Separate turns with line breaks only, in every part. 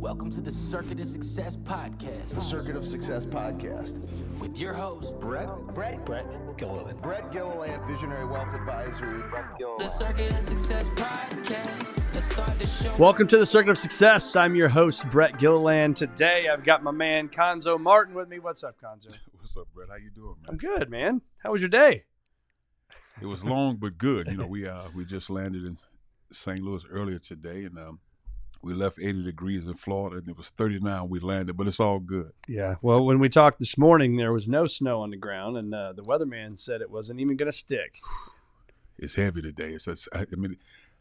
Welcome to the Circuit of Success Podcast.
The Circuit of Success Podcast.
With your host,
Brett
Gilliland.
Brett Gilliland, Visionary Wealth Advisor.
the Circuit of Success Podcast. Let's start the show.
Welcome to the Circuit of Success. I'm your host, Brett Gilliland. Today, I've got my man, Cuonzo Martin, with me. What's up, Cuonzo?
What's up, Brett? How you doing, man?
I'm good, man. How was your day?
It was long but good. You know, we just landed in St. Louis earlier today, and we left 80 degrees in Florida, and it was 39 when we landed, but it's all good.
Yeah. Well, when we talked this morning, there was no snow on the ground, and the weatherman said it wasn't even going to stick.
It's heavy today.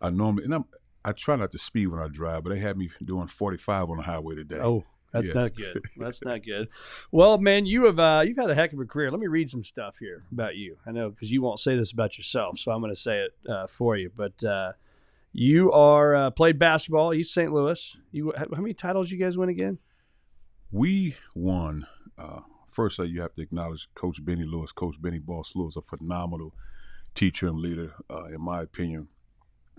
I normally, and I try not to speed when I drive, but they had me doing 45 on the highway today.
Oh, that's
Yes.
not good. That's not good. Well, man, you've had a heck of a career. Let me read some stuff here about you. I know because you won't say this about yourself, so I'm going to say it for you. But you are played basketball, East St. Louis. How many titles you guys win again?
We won. First, you have to acknowledge Coach Benny Lewis. Coach Benny Boss Lewis, a phenomenal teacher and leader, in my opinion.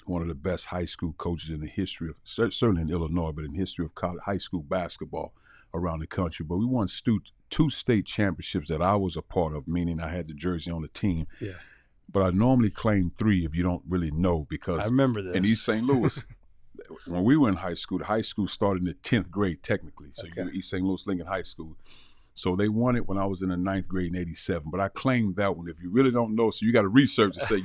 One of the best high school coaches in the history of, certainly in Illinois, but in the history of college, high school basketball around the country. But we won two state championships that I was a part of, meaning I had the jersey on the team.
Yeah.
But I normally claim 3 if you don't really know, because
I remember this.
in East St. Louis, when we were in high school started in the 10th grade technically. So
Okay.
you East St. Louis Lincoln High School. So they won it when I was in the 9th grade in 87. But I claimed that one. If you really don't know, so you got to research to say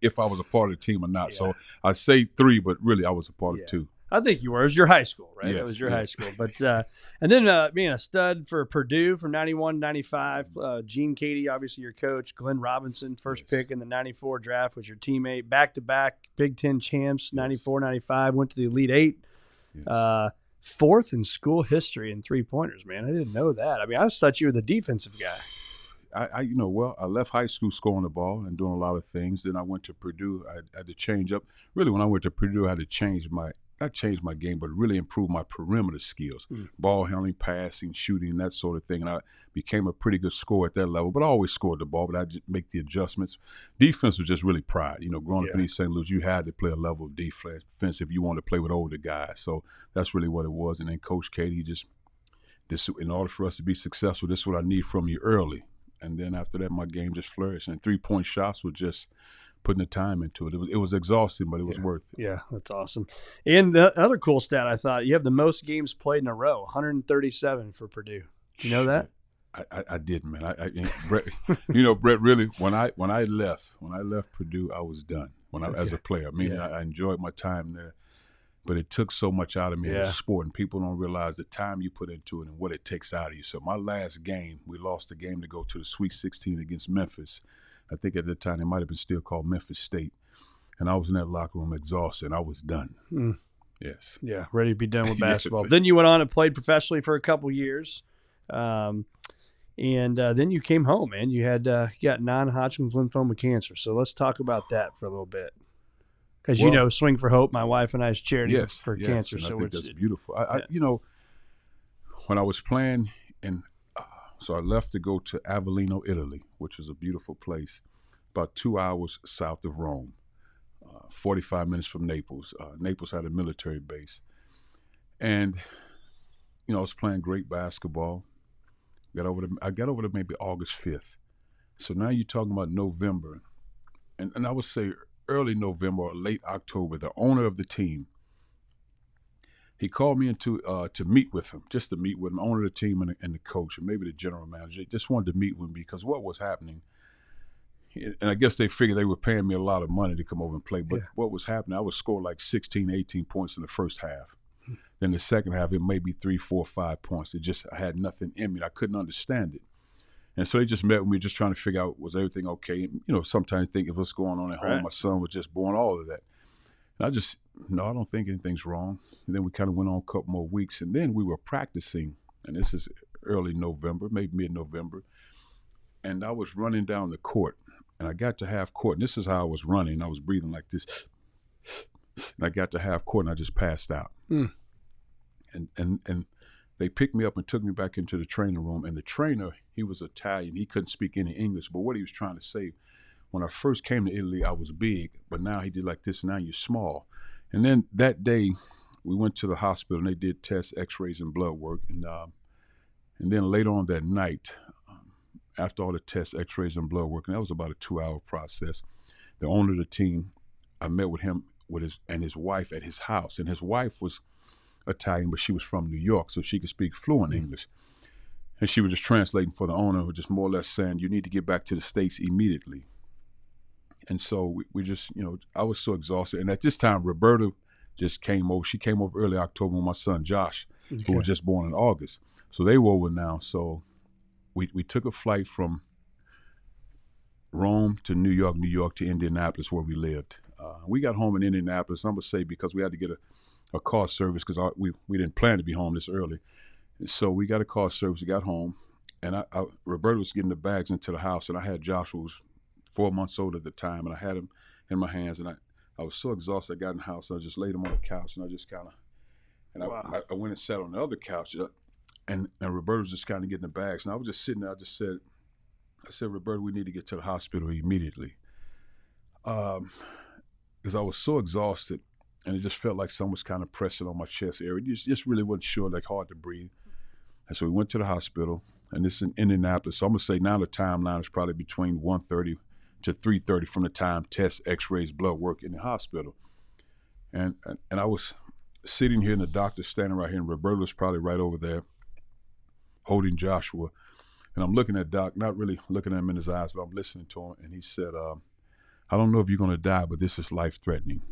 if I was a part of the team or not.
Yeah.
So I say 3, but really I was a part
Yeah.
of 2.
I think you were. It was your high school, right? It
Yes,
was your
yes.
high school. But and then being a stud for Purdue from 91, 95. Gene Cady, obviously your coach. Glenn Robinson, first
Yes.
pick in the 94 draft, was your teammate. Back-to-back Big Ten champs, 94, 95. Went to the Elite Eight.
Yes.
Fourth in school history in three-pointers, man. I didn't know that. I mean, I just thought you were the defensive guy.
I left high school scoring the ball and doing a lot of things. Then I went to Purdue. I had to change up. Really, when I went to Purdue, I had to not change my game, but really improve my perimeter skills. Ball handling, passing, shooting, that sort of thing. And I became a pretty good scorer at that level, but I always scored the ball, but I just make the adjustments. Defense was just really pride. You know, growing up in East St. Louis, you had to play a level of defense if you wanted to play with older guys. So that's really what it was. And then Coach Cady in order for us to be successful, this is what I need from you early. And then after that, my game just flourished. And 3-point shots were just putting the time into it. It was exhausting, but it was worth it.
Yeah, that's awesome. And the other cool stat I thought, you have the most games played in a row, 137 for Purdue. Do you know that?
I didn't, man. Brett, Brett, really, when I left Purdue, I was done. As a player, I enjoyed my time there, but it took so much out of me in the sport, and people don't realize the time you put into it and what it takes out of you. So my last game, we lost the game to go to the Sweet 16 against Memphis. I think at the time it might have been still called Memphis State, and I was in that locker room exhausted, and I was done. Yes.
Yeah, ready to be done with basketball.
Yes.
Then you went on and played professionally for a couple years, and then you came home, man. You got non-Hodgkin's lymphoma cancer. So let's talk about that for a little bit, because Swing for Hope, my wife and I's charity for cancer.
And
so
I think that's beautiful. When I was playing so I left to go to Avellino, Italy, which was a beautiful place, about 2 hours south of Rome, 45 minutes from Naples. Naples had a military base. And, I was playing great basketball. I got over there maybe August 5th. So now you're talking about November. And I would say early November or late October, the owner of the team, he called me into to meet with him, just to meet with him, owner of the team and the coach, and maybe the general manager. They just wanted to meet with me because what was happening, and I guess they figured they were paying me a lot of money to come over and play, but what was happening, I would score like 16, 18 points in the first half. Then the second half, it may be 3, 4, 5 points. I had nothing in me. I couldn't understand it. And so they just met with me, just trying to figure out, was everything okay? And, sometimes you think of what's going on at home. My son was just born, all of that. And I don't think anything's wrong. And then we kind of went on a couple more weeks, and then we were practicing, and this is early November, maybe mid-November, and I was running down the court, and I got to half court, and this is how I was running. I was breathing like this, and I got to half court, and I just passed out. And they picked me up and took me back into the training room, and the trainer, he was Italian. He couldn't speak any English, but what he was trying to say, when I first came to Italy, I was big, but now he did like this, and now you're small. And then that day, we went to the hospital and they did tests, X-rays, and blood work, and then later on that night, after all the tests, X-rays, and blood work, and that was about a 2-hour process. The owner of the team, I met with him and his wife at his house, and his wife was Italian, but she was from New York, so she could speak fluent English. And she was just translating for the owner, who just more or less saying, "You need to get back to the States immediately." And so we just, I was so exhausted. And at this time, Roberta just came over. She came over early October with my son, Josh, who was just born in August. So they were over now. So we took a flight from Rome to New York to Indianapolis, where we lived. We got home in Indianapolis, I'm going to say, because we had to get a car service because we didn't plan to be home this early. And so we got a car service, we got home, and Roberta was getting the bags into the house, and I had Josh, who was 4 months old at the time, and I had him in my hands, and I was so exhausted. I got in the house, and I just laid him on the couch, and I just kind of, and wow. I went and sat on the other couch, and Roberta was just kind of getting the bags, and I was just sitting there. I said, "Roberta, we need to get to the hospital immediately," because I was so exhausted, and it just felt like someone was kind of pressing on my chest area. Just really wasn't sure, like hard to breathe. And so we went to the hospital, and this is in Indianapolis. So I'm gonna say now the timeline is probably between 1:30 to 3:30 from the time tests, X-rays, blood work in the hospital. And I was sitting here, and the doctor's standing right here, and Roberta was probably right over there, holding Joshua. And I'm looking at Doc, not really looking at him in his eyes, but I'm listening to him. And he said, "I don't know if you're gonna die, but this is life-threatening."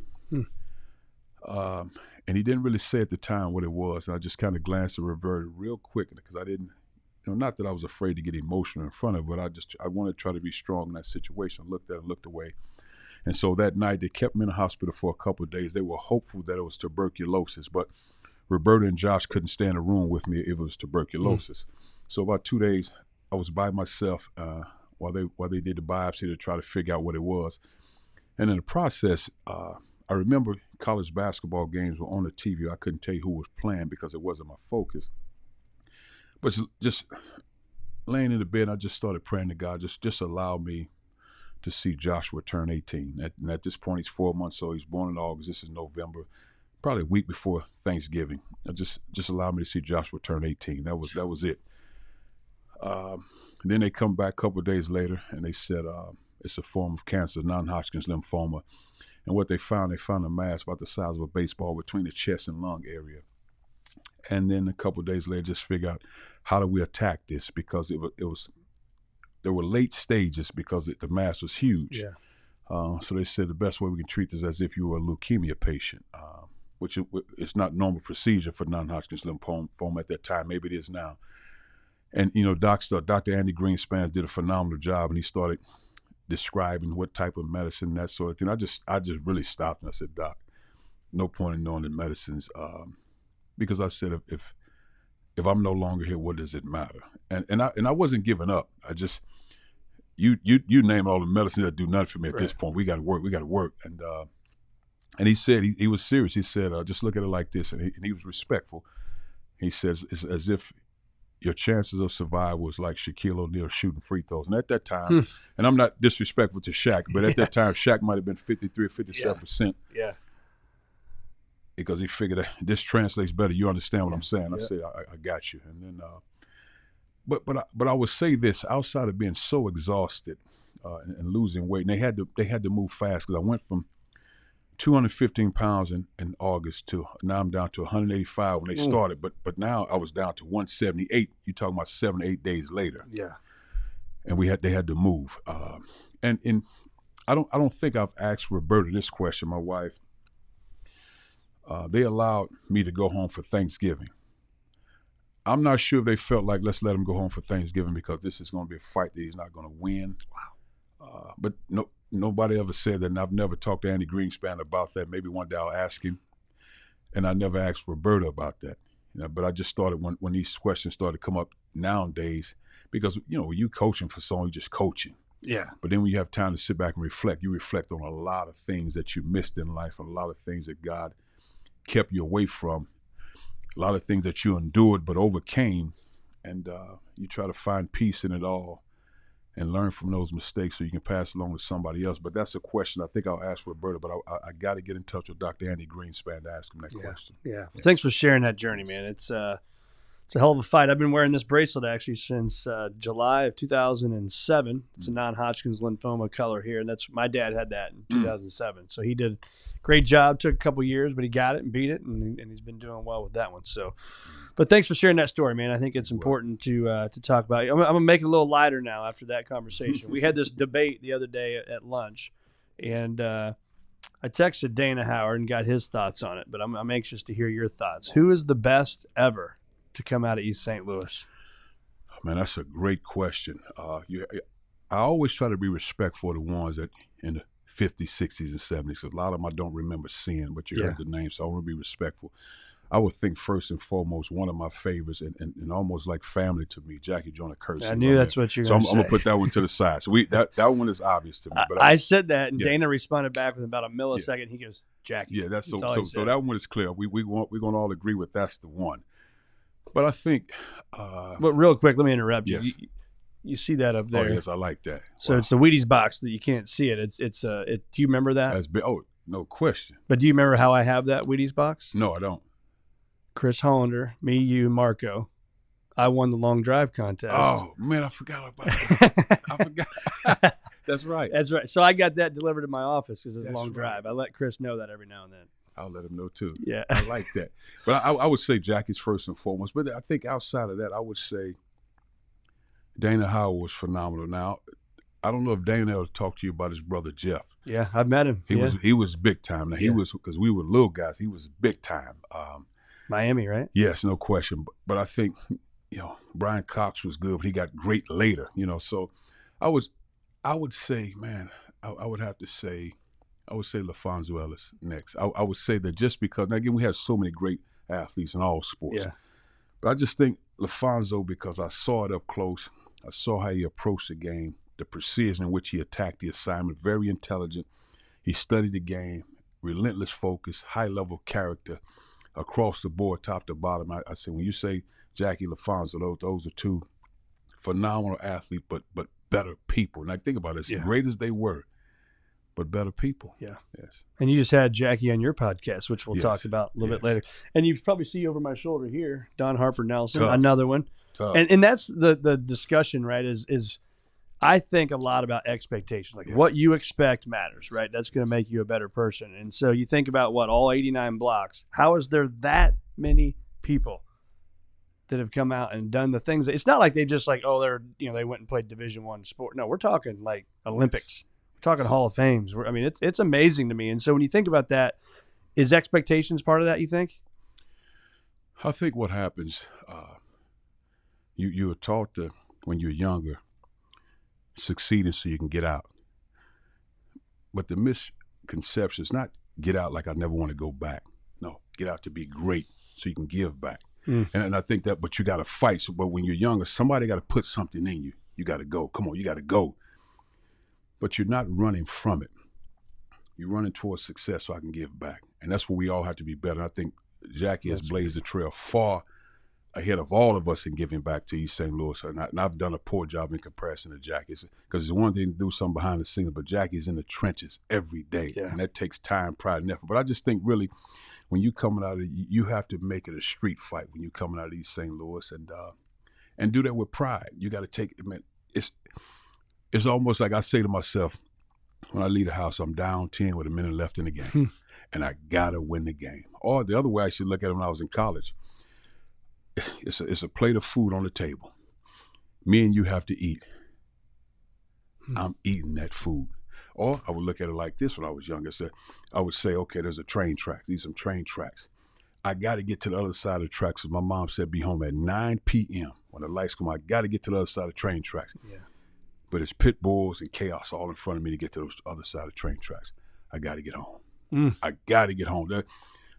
And he didn't really say at the time what it was. And I just kind of glanced at Roberta real quick because I didn't, not that I was afraid to get emotional in front of her, but I wanted to try to be strong in that situation. I looked at her and looked away. And so that night they kept me in the hospital for a couple of days. They were hopeful that it was tuberculosis, but Roberta and Josh couldn't stay in a room with me if it was tuberculosis. So about 2 days, I was by myself while they did the biopsy to try to figure out what it was. And in the process, I remember college basketball games were on the TV. I couldn't tell you who was playing because it wasn't my focus. But just laying in the bed, I just started praying to God, just allow me to see Joshua turn 18. And at this point, he's 4 months old. He's born in August. This is November, probably a week before Thanksgiving. Just allow me to see Joshua turn 18. That was it. Then they come back a couple of days later, and they said it's a form of cancer, non-Hodgkin's lymphoma. And what they found a mass about the size of a baseball between the chest and lung area. And then a couple of days later, just figure out how do we attack this, because there were late stages because the mass was huge. Yeah. So they said the best way we can treat this is as if you were a leukemia patient, which is not normal procedure for non-Hodgkin's lymphoma at that time. Maybe it is now. And Dr. Andy Greenspan did a phenomenal job, and he started describing what type of medicine, that sort of thing. I just really stopped and I said, "Doc, no point in knowing the medicines," because I said, if I'm no longer here, what does it matter? And I wasn't giving up. I just you name all the medicine that do nothing for me at this point. We got to work. And he said he was serious. He said, "Just look at it like this," and he was respectful. He says it's as if your chances of survival was like Shaquille O'Neal shooting free throws. And at that time, and I'm not disrespectful to Shaq, but at that time, Shaq might have been 53 or 57%. Yeah. Because he figured this translates better. You understand what I'm saying? I said, I got you. And then, but I would say this: outside of being so exhausted and losing weight, and they had to move fast, because I went from 215 pounds in August to now I'm down to 185 when they started, but now I was down to 178. You're talking about 7 to 8 days later. Yeah. And they had to move. And I don't think I've asked Roberta this question, my wife. They allowed me to go home for Thanksgiving. I'm not sure if they felt like, let's let him go home for Thanksgiving because this is going to be a fight that he's not going to win. Wow. But nobody ever said that, and I've never talked to Andy Greenspan about that. Maybe one day I'll ask him. And I never asked Roberta about that. But I just started when these questions started to come up nowadays, because when you coaching for someone, you're just coaching. Yeah. But then when you have time to sit back and reflect, you reflect on a lot of things that you missed in life, and a lot of things that God kept you away from, a lot of things that you endured but overcame, and you try to find peace in it all. and learn from those mistakes so you can pass it along to somebody else. But that's a question I think I'll ask Roberta, but I got to get in touch with Dr. Andy Greenspan to ask him that question.
Yeah. Well, thanks for sharing that journey, man. It's a hell of a fight. I've been wearing this bracelet actually since July of 2007. It's a non-Hodgkin's lymphoma color here, and that's my dad had that in 2007. So he did a great job. Took a couple years, but he got it and beat it, and he's been doing well with that one. So, but thanks for sharing that story, man. I think it's important to talk about. I'm gonna make it a little lighter now after that conversation. We had this debate the other day at lunch, and I texted Dana Howard and got his thoughts on it. But I'm anxious to hear your thoughts. Who is the best ever to come out of East St. Louis?
Oh, man, that's a great question. I always try to be respectful of the ones that in the 50s, 60s, and 70s. A lot of them I don't remember seeing, but you heard the names, so I want to be respectful. I would think first and foremost, one of my favorites and almost like family to me, Jackie Joyner-Kersee.
I knew that's what you were
going to say. So I'm going to
say.
put that one to the side. So that one is obvious to me. But
I said that, and
yes.
Dana responded back with about a millisecond. He goes, Jackie.
Yeah, that's
all
so
he said.
that one is clear. We're going to all agree with that's the one. But I think
But real quick, let me interrupt you.
Yes.
You see that up there?
Oh, yes, I like that.
So
Wow.
it's the Wheaties box, but you can't see it. Do you remember that?
That's big. Oh, no question.
But do you remember how I have that Wheaties box?
No, I don't.
Chris Hollander, me, you, Marco. I won the long drive contest.
Oh, man, I forgot about that. I forgot. That's right.
That's right. So I got that delivered to my office because it's a
That's
long
right.
drive. I let Chris know that every now and then.
I'll let him know, too.
Yeah.
I like that. But I would say Jackie's first and foremost. But I think outside of that, I would say Dana Howard was phenomenal. Now, I don't know if Dana ever talked to you about his brother, Jeff.
Yeah, I've met him.
He was big time. Now, he was, because we were little guys, he was big time.
Miami, right?
Yes, no question. But I think, Brian Cox was good, but he got great later, So I would say, man, I would say LaFonso Ellis next. I would say that just because, now again, we have so many great athletes in all sports.
Yeah.
But I just think LaFonso, because I saw it up close, I saw how he approached the game, the precision in which he attacked the assignment, very intelligent. He studied the game, relentless focus, high-level character, across the board, top to bottom. I say, when you say Jackie, LaFonso, those are two phenomenal athletes, but better people. And I think about it, as great as they were, but better people. Yeah. Yes.
And you just had Jackie on your podcast, which we'll
Yes.
talk about a little bit later. And you probably see over my shoulder here, Don Harper Nelson,
Tough.
another one.
Tough.
And that's the discussion, right, is I think a lot about expectations. Like what you expect matters, right? That's going to make you a better person. And so you think about all 89 blocks. How is there that many people that have come out and done the things that, it's not like they just they went and played Division I sport. No, we're talking like Olympics. We're talking Hall of Fames. It's amazing to me. And so when you think about that, is expectations part of that, you think?
I think what happens, you were taught to, when you're younger, succeeding so you can get out. But the misconception is not get out like I never want to go back. No, get out to be great so you can give back. And I think that, but you got to fight. So, but when you're younger, somebody got to put something in you. You got to go. Come on, you got to go. But you're not running from it. You're running towards success so I can give back. And that's where we all have to be better. And I think Jackie has blazed the trail far ahead of all of us in giving back to East St. Louis. And I've done a poor job in comparison to Jackie. Because it's one thing to do something behind the scenes, but Jackie's in the trenches every day. Yeah. And that takes time, pride, and effort. But I just think really when you coming out of it, you have to make it a street fight when you're coming out of East St. Louis and do that with pride. You got to take it, man. It's almost like I say to myself, when I leave the house, I'm down 10 with a minute left in the game. And I got to win the game. Or the other way I should look at it when I was in college, it's a plate of food on the table. Me and you have to eat. I'm eating that food. Or I would look at it like this when I was younger. So I would say, okay, there's a train tracks. These are some train tracks. I got to get to the other side of the tracks. So my mom said be home at 9 p.m. When the lights come on, I got to get to the other side of the train tracks. Yeah. But it's pit bulls and chaos all in front of me to get to those other side of the train tracks. I got to get home. I got to get home.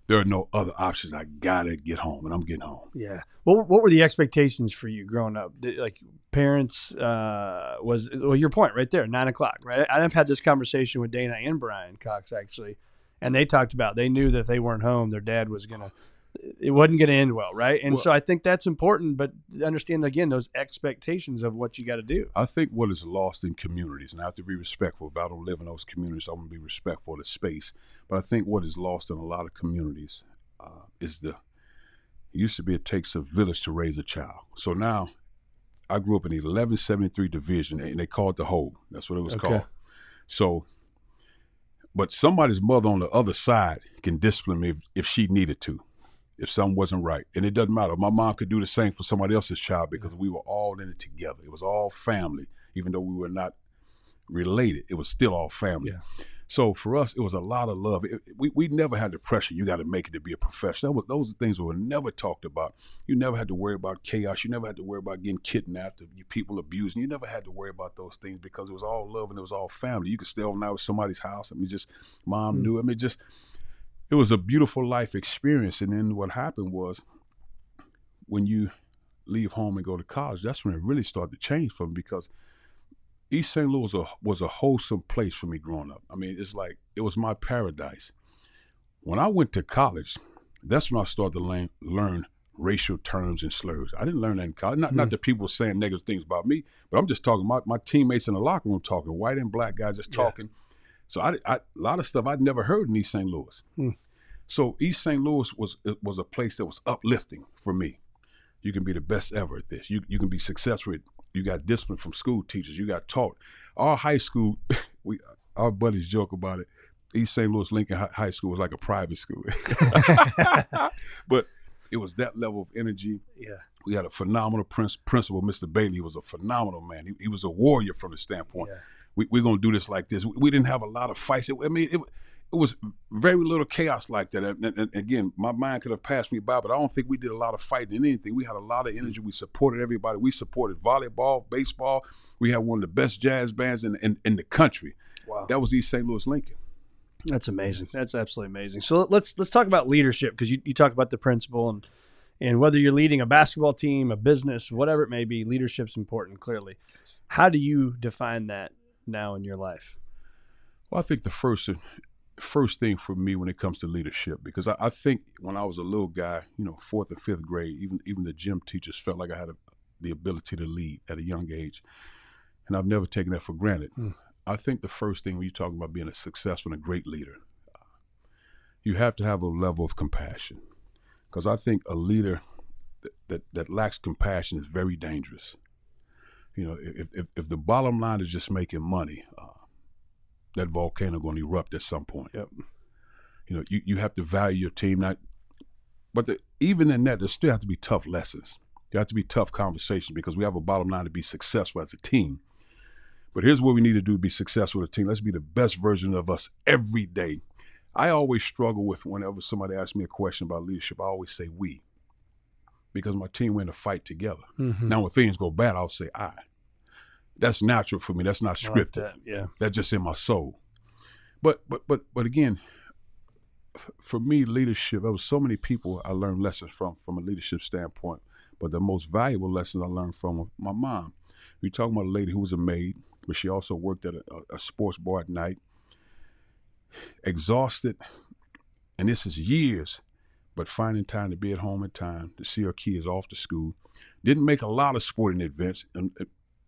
There are no other options. I got to get home, and I'm getting home.
Yeah. What were the expectations for you growing up? Like parents your point right there, 9 o'clock, right? I've had this conversation with Dana and Brian Cox, actually, and they talked about they knew that if they weren't home, their dad was going to it wasn't going to end well, right? And
Well,
so I think that's important, but understand, again, those expectations of what you got to do.
I think what is lost in communities, and I have to be respectful. If I don't live in those communities, I'm going to be respectful of the space. But I think what is lost in a lot of communities is it used to be it takes a village to raise a child. So now I grew up in the 1173 division, and they called it the Hole. That's what it was called. So, but somebody's mother on the other side can discipline me if she needed to, if something wasn't right. And it doesn't matter. My mom could do the same for somebody else's child because we were all in it together. It was all family. Even though we were not related, it was still all family.
Yeah.
So for us, it was a lot of love. We never had the pressure, you got to make it to be a professional. Those are things that were never talked about. You never had to worry about chaos. You never had to worry about getting kidnapped, you people abusing. You never had to worry about those things because it was all love and it was all family. You could stay overnight with somebody's house. I mean, just mom knew. I mean, just it was a beautiful life experience. And then what happened was when you leave home and go to college, that's when it really started to change for me because East St. Louis was a wholesome place for me growing up. I mean, it's like it was my paradise. When I went to college, that's when I started to learn racial terms and slurs. I didn't learn that in college. Not that people were saying negative things about me, but I'm just talking my teammates in the locker room talking, white and black guys just talking. So a lot of stuff I'd never heard in East St. Louis. So East St. Louis was a place that was uplifting for me. You can be the best ever at this. You can be successful. You got discipline from school teachers. You got taught. Our high school, our buddies joke about it. East St. Louis Lincoln High School was like a private school. But it was that level of energy. Yeah. We had a phenomenal principal. Mr. Bailey was a phenomenal man. He was a warrior from the standpoint. Yeah. We're going to do this like this. We didn't have a lot of fights. It was very little chaos like that. And again, my mind could have passed me by, but I don't think we did a lot of fighting in anything. We had a lot of energy. We supported everybody. We supported volleyball, baseball. We had one of the best jazz bands in the country. Wow. That was East St. Louis Lincoln.
That's amazing. That's absolutely amazing. So let's talk about leadership because you talk about the principal and whether you're leading a basketball team, a business, whatever it may be, leadership's important, clearly. How do you define that now in your life?
Well, I think the first thing for me when it comes to leadership, because I think when I was a little guy, 4th and 5th grade, even the gym teachers felt like I had the ability to lead at a young age. And I've never taken that for granted. I think the first thing when you're talking about being a successful and a great leader, you have to have a level of compassion. Because I think a leader that lacks compassion is very dangerous. If the bottom line is just making money, that volcano going to erupt at some point. Yep. You have to value your team. Even in that, there still have to be tough lessons. There have to be tough conversations because we have a bottom line to be successful as a team. But here's what we need to do to be successful as a team. Let's be the best version of us every day. I always struggle with whenever somebody asks me a question about leadership, I always say we. Because my team win a fight together. Mm-hmm. Now when things go bad, I'll say I. That's natural for me. That's not scripted. Like that. Yeah. That's just in my soul. But again, for me, leadership, there was so many people I learned lessons from a leadership standpoint. But the most valuable lessons I learned from my mom. We're talking about a lady who was a maid, but she also worked at a sports bar at night. Exhausted, and this is years, but finding time to be at home in time, to see her kids off to school. Didn't make a lot of sporting events. And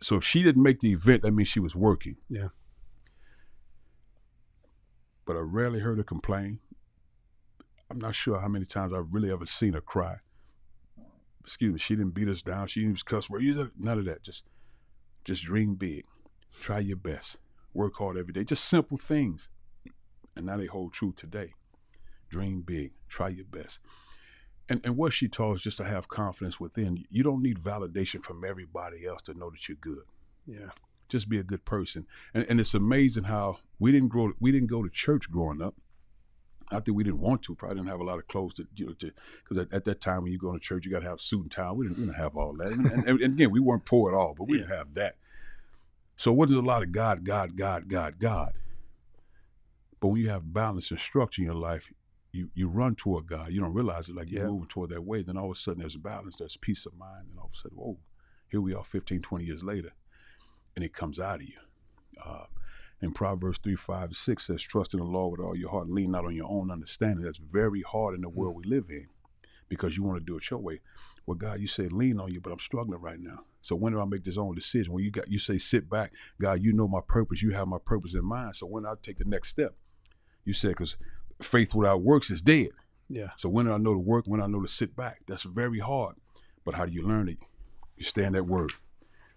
so if she didn't make the event, that means she was working. Yeah. But I rarely heard her complain. I'm not sure how many times I've really ever seen her cry. Excuse me, she didn't beat us down. She didn't use cuss words. None of that. Just dream big. Try your best. Work hard every day. Just simple things. And now they hold true today. Dream big. Try your best. And what she taught us just to have confidence within. You don't need validation from everybody else to know that you're good. Yeah. Just be a good person. And it's amazing how we didn't go to church growing up. I think we didn't want to. Probably didn't have a lot of clothes because at that time when you go to church, you got to have a suit and tie. We didn't have all that. And again, we weren't poor at all, but we didn't have that. So it wasn't a lot of God. But when you have balance and structure in your life, you run toward God. You don't realize it, like you're moving toward that way. Then all of a sudden there's balance, there's peace of mind. And all of a sudden, whoa, here we are 15, 20 years later. And it comes out of you. And Proverbs 3:5-6 says, trust in the Lord with all your heart and lean not on your own understanding. That's very hard in the world we live in because you want to do it your way. Well, God, you say lean on you, but I'm struggling right now. So when do I make this own decision? When you say sit back, God, you know my purpose. You have my purpose in mind. So when I take the next step, you said, because faith without works is dead.
Yeah.
So when do I know to work? When do I know to sit back? That's very hard. But how do you learn it? You stand that word.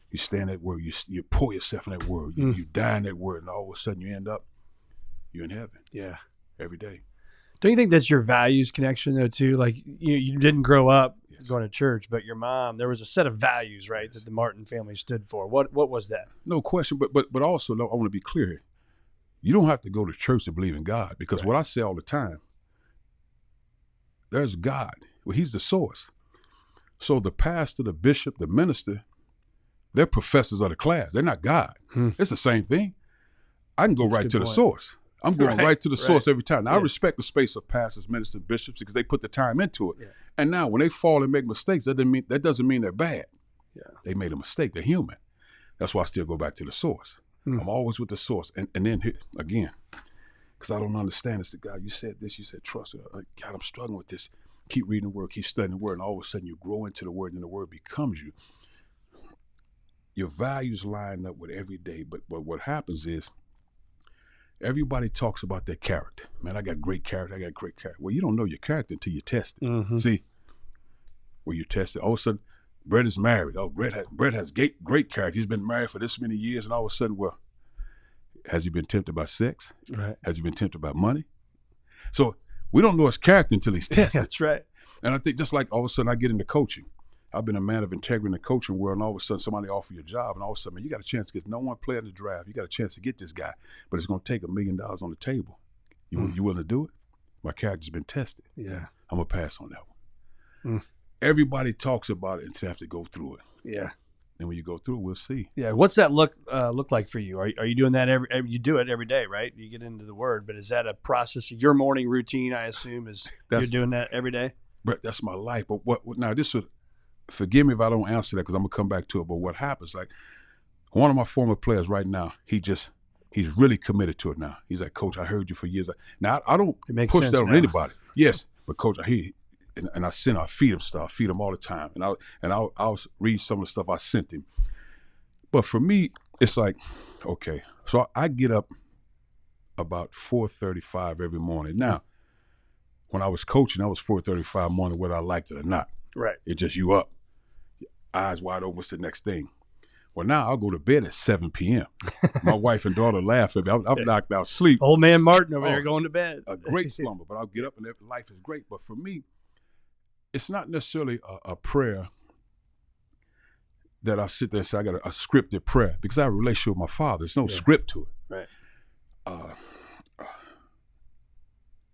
You stand that word. You pour yourself in that word. You die in that word, and all of a sudden you end up, you're in heaven.
Yeah.
Every day.
Don't you think that's your values connection though too? Like you didn't grow up going to church, but your mom, there was a set of values, right, that the Martin family stood for. What was that?
No question, but also, I want to be clear here. You don't have to go to church to believe in God, because what I say all the time, there's God. Well, he's the source. So the pastor, the bishop, the minister, they're professors of the class. They're not God. It's the same thing. I can go right to the source. I'm going right to the source every time. Now, I respect the space of pastors, ministers, bishops, because they put the time into it. Yeah. And now when they fall and make mistakes, that doesn't mean they're bad. Yeah. They made a mistake. They're human. That's why I still go back to the source. I'm always with the source. And then, again, because I don't understand this, God, you said this, you said trust. God, I'm struggling with this. Keep reading the word, keep studying the word, and all of a sudden you grow into the word, and the word becomes you. Your values line up with every day. But what happens is, everybody talks about their character. Man, I got great character. I got great character. Well, you don't know your character until you test it. See, when you test it, all of a sudden, Brett is married. Oh, Brett has great character. He's been married for this many years, and all of a sudden, well, has he been tempted by sex? Right. Has he been tempted by money? So we don't know his character until he's tested.
That's right.
And I think just like all of a sudden I get into coaching. I've been a man of integrity in the coaching world, and all of a sudden somebody offer you a job, and all of a sudden, man, you got a chance to get no one player in the draft. You got a chance to get this guy, but it's going to take $1 million on the table. You willing to do it? My character's been tested. Yeah. I'm going to pass on that one. Everybody talks about it until I have to go through it. Yeah. And when you go through it, we'll see.
Yeah. What's that look like for you? Are you doing that you do it every day, right? You get into the word, but is that a process of your morning routine, I assume, you're doing that every day?
But that's my life. But what now this would, forgive me if I don't answer that, because I'm going to come back to it. But what happens, like one of my former players right now, he's really committed to it now. He's like, Coach, I heard you for years. Now, I don't push that on anybody. Yes, but Coach, I hear you. And I feed him stuff. I feed him all the time. And I'll read some of the stuff I sent him. But for me, it's like, okay. So I get up about 4:35 every morning. Now, when I was coaching, I was 4:35 morning, whether I liked it or not. Right. It's just you up, eyes wide open, what's the next thing? Well, now I'll go to bed at 7 p.m. My wife and daughter laugh at me. I'm knocked out sleep.
Old man Martin over there going to bed.
A great slumber, but I'll get up and life is great. But for me, it's not necessarily a prayer that I sit there and say I got a scripted prayer, because I have a relationship with my Father. There's no script to it. Right.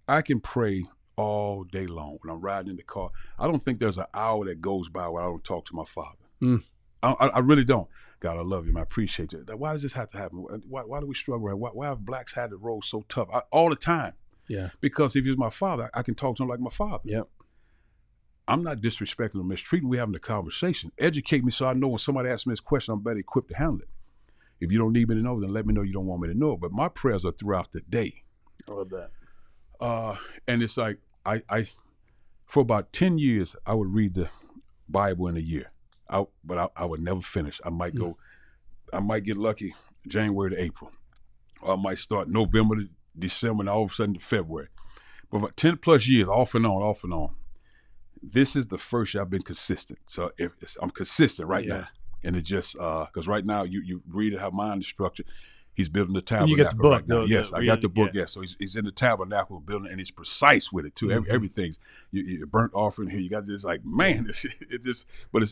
I can pray all day long when I'm riding in the car. I don't think there's an hour that goes by where I don't talk to my Father. I really don't. God, I love you, man. I appreciate you. Why does this have to happen? Why do we struggle? Why have blacks had to roll so tough? All the time. Yeah. Because if he was my father, I can talk to him like my father. Yep. I'm not disrespecting or mistreating. We're having a conversation. Educate me so I know when somebody asks me this question, I'm better equipped to handle it. If you don't need me to know, then let me know you don't want me to know. But my prayers are throughout the day.
I love that.
And it's like, I for about 10 years, I would read the Bible in a year. But I would never finish. I might get lucky January to April. Or I might start November to December, and all of a sudden to February. But about 10 plus years, off and on. This is the first year I've been consistent. So I'm consistent right now. And it just, because right now you read how mine is structured. He's building the tabernacle.
You get the book,
right now. Yes, I got the book. Yes, so he's in the tabernacle building, and he's precise with it too. Everything's you burnt offering here. You got this, like, man, but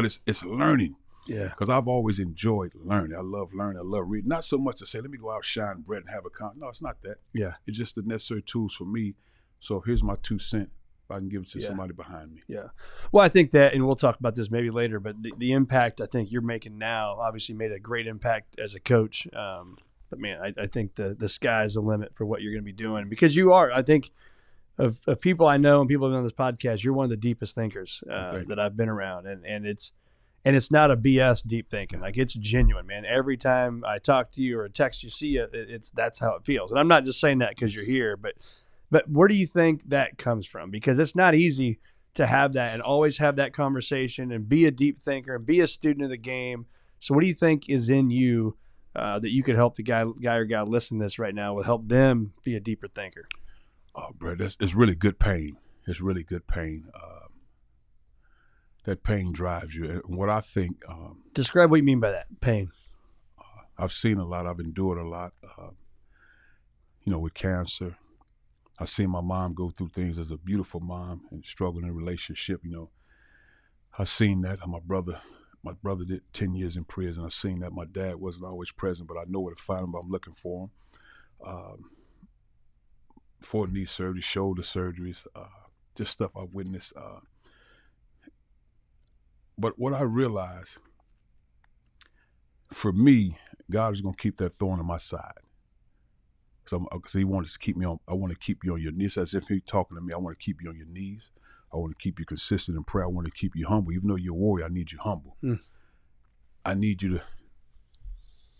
it's learning. Yeah. Because I've always enjoyed learning. I love learning. I love reading. Not so much to say, let me go out, shine bread, and have a con. No, it's not that. Yeah. It's just the necessary tools for me. So here's my 2 cents. If I can give it to somebody behind me. Yeah.
Well, I think that, and we'll talk about this maybe later, but the impact I think you're making now obviously made a great impact as a coach. But man, I think the sky's the limit for what you're going to be doing, because you are, I think, of people I know and people on this podcast, you're one of the deepest thinkers that I've been around. And it's not a BS deep thinking. Like, it's genuine, man. Every time I talk to you or text you, see it, that's how it feels. And I'm not just saying that because you're here, but where do you think that comes from? Because it's not easy to have that and always have that conversation and be a deep thinker and be a student of the game. So what do you think is in you that you could help the guy or gal listening to this right now will help them be a deeper thinker?
Oh, bro, it's really good pain. It's really good pain. That pain drives you. And what I think...
Describe what you mean by that, pain.
I've seen a lot. I've endured a lot, with cancer. I've seen my mom go through things as a beautiful mom and struggle in a relationship, I've seen that. My brother did 10 years in prison. I've seen that. My dad wasn't always present, but I know where to find him, but I'm looking for him. 4 knee surgeries, shoulder surgeries, just stuff I've witnessed. But what I realized, for me, God is going to keep that thorn on my side. Because he wants to keep me on. I want to keep you on your knees. As if he's talking to me, I want to keep you on your knees. I want to keep you consistent in prayer. I want to keep you humble. Even though you're a warrior, I need you humble. I need you to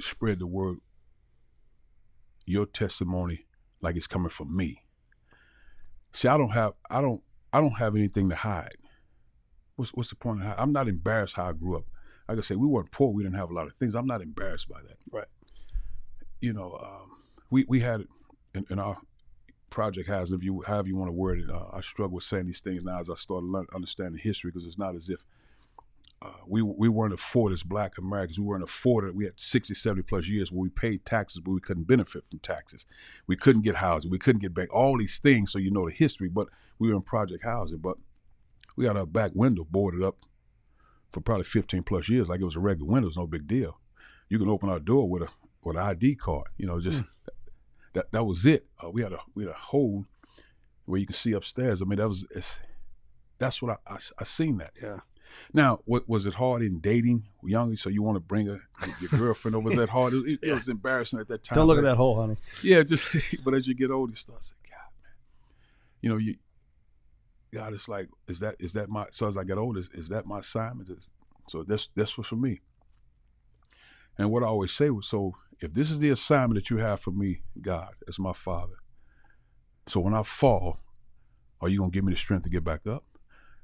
spread the word, your testimony, like it's coming from me. See, I don't have anything to hide. What's the point of hiding? I'm not embarrassed how I grew up. Like I said, we weren't poor. We didn't have a lot of things. I'm not embarrassed by that.
Right.
We had in our project house, however you want to word it, I struggle with saying these things now as I started understanding history, because it's not as if we weren't afforded as Black Americans. We weren't afforded. We had 60, 70 plus years where we paid taxes, but we couldn't benefit from taxes. We couldn't get housing. We couldn't get bank. All these things, so the history. But we were in project housing. But we got our back window boarded up for probably 15 plus years, like it was a regular window. It's no big deal. You can open our door with an ID card. That was it. We had a hole where you can see upstairs. I mean, that's what I seen that.
Yeah.
Now, was it hard in dating young? So you want to bring your girlfriend over? Was that hard? It was embarrassing at that time.
Don't look at that hole, honey.
Yeah, but as you get older, you start saying, God, man, God, it's like, is that my? So as I get older, is that my assignment? So this was for me. And what I always say was, so if this is the assignment that you have for me, God, as my Father, so when I fall, are you gonna give me the strength to get back up?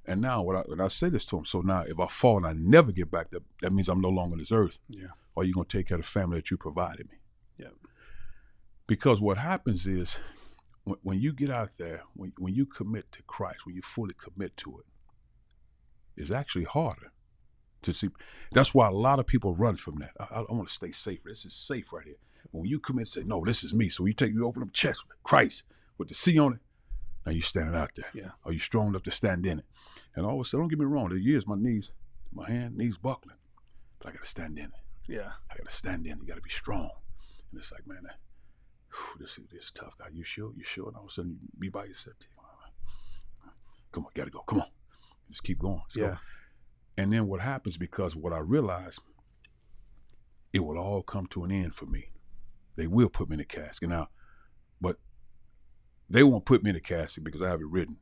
And now when I say this to him, so now if I fall and I never get back up, that means I'm no longer on this earth.
Yeah.
Or are you gonna take care of the family that you provided me?
Yeah.
Because what happens is, when you get out there, when you commit to Christ, when you fully commit to it, it's actually harder to see. That's why a lot of people run from that. I want to stay safe. This is safe right here. When you commit, say, no, this is me. So you open up chest with Christ with the C on it. Now you're standing out there.
Yeah.
Are you strong enough to stand in it? And always say, don't get me wrong. There are years my knees buckling, but I got to stand in it.
Yeah.
I got to stand in. You got to be strong. And it's like, man, this is tough, guy. You sure? You sure? And all of a sudden, you be by yourself. Come on, gotta go. Come on. Just keep going. Let's go. And then what happens, because what I realized, it will all come to an end for me. They will put me in a casket now, but they won't put me in a casket because I have it written.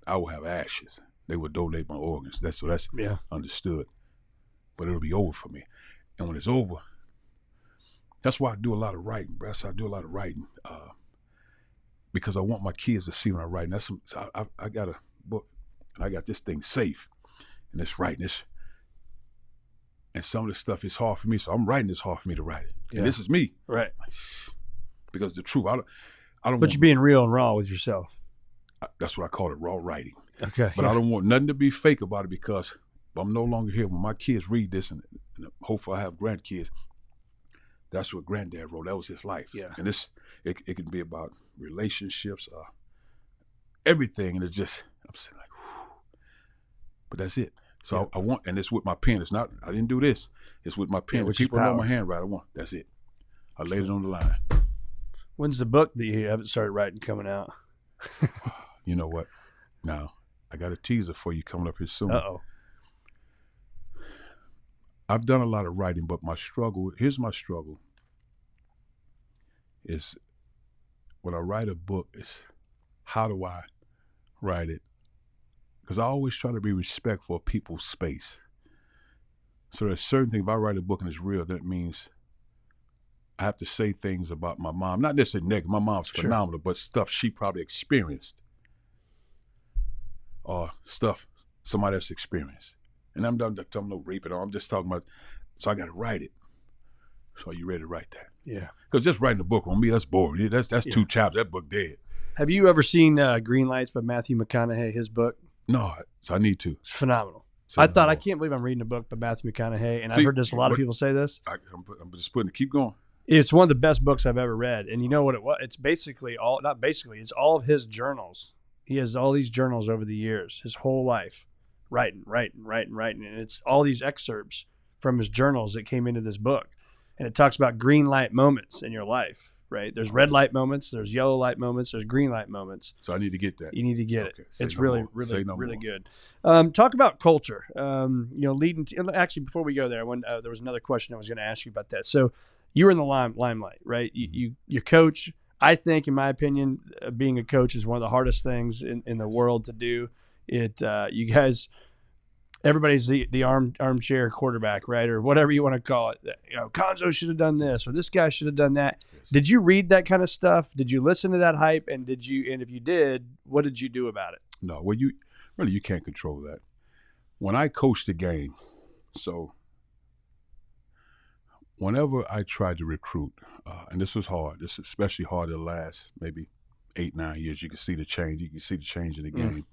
I will have ashes. They will donate my organs. That's understood. But it'll be over for me. And when it's over, that's why I do a lot of writing, bro. I do a lot of writing because I want my kids to see when I write. And I got a book, and I got this thing safe, and it's writing this. And some of this stuff is hard for me, so I'm writing this hard for me to write it.
Yeah.
And this is me,
Right.
Because the truth, I don't.
But you're being real and raw with yourself.
That's what I call it, raw writing.
Okay.
But I don't want nothing to be fake about it, because I'm no longer here. When my kids read this, and hopefully I have grandkids, that's what Granddad wrote. That was his life.
Yeah.
And it can be about relationships, everything. And it's just, I'm saying like, whew. But that's it. So I want, and it's with my pen. It's not, I didn't do this. It's with my pen. When people know my handwriting, that's it. I laid it on the line.
When's the book that you haven't started writing coming out?
You know what? Now, I got a teaser for you coming up here soon.
Uh-oh.
I've done a lot of writing, but here's my struggle, is when I write a book, is how do I write it? Because I always try to be respectful of people's space. So there's certain things, if I write a book and it's real, that means I have to say things about my mom. Not necessarily negative. My mom's phenomenal, but stuff she probably experienced. Or stuff somebody else's experience. And I'm not talking no rape at all. I'm just talking about, so I got to write it. So are you ready to write that?
Yeah.
Because just writing a book on me, that's boring. That's 2 chapters. That book dead.
Have you ever seen Green Lights by Matthew McConaughey, his book?
No, so I need to.
It's phenomenal.
Say
I
no
thought, I
more.
can't believe I'm reading a book by Matthew McConaughey, and
See,
I've heard this a lot of
but-
people say this.
I'm just putting it. Keep going.
It's one of the best books I've ever read. And you know what it was? It's basically all, not basically, it's all of his journals. He has all these journals over the years, his whole life, writing. And it's all these excerpts from his journals that came into this book. And it talks about green light moments in your life, right? There's red light moments, there's yellow light moments, there's green light moments.
So I need to get that.
You need to get
Okay,
it.
say
It's
no
really,
more.
really,
Say no
really
more.
good. Talk about culture. Leading to, actually, before we go there, there was another question I was going to ask you about that. So you were in the limelight, right? You coach. I think, in my opinion, being a coach is one of the hardest things in the world to do. You guys, everybody's the armchair quarterback, right, or whatever you want to call it. Cuonzo should have done this, or this guy should have done that.
Yes.
Did you read that kind of stuff? Did you listen to that hype? And if you did, what did you do about it?
No, well, you can't control that. When I coached the game, so whenever I tried to recruit, and this was hard. This is especially hard the last maybe 8-9 years. You can see the change. You can see the change in the game.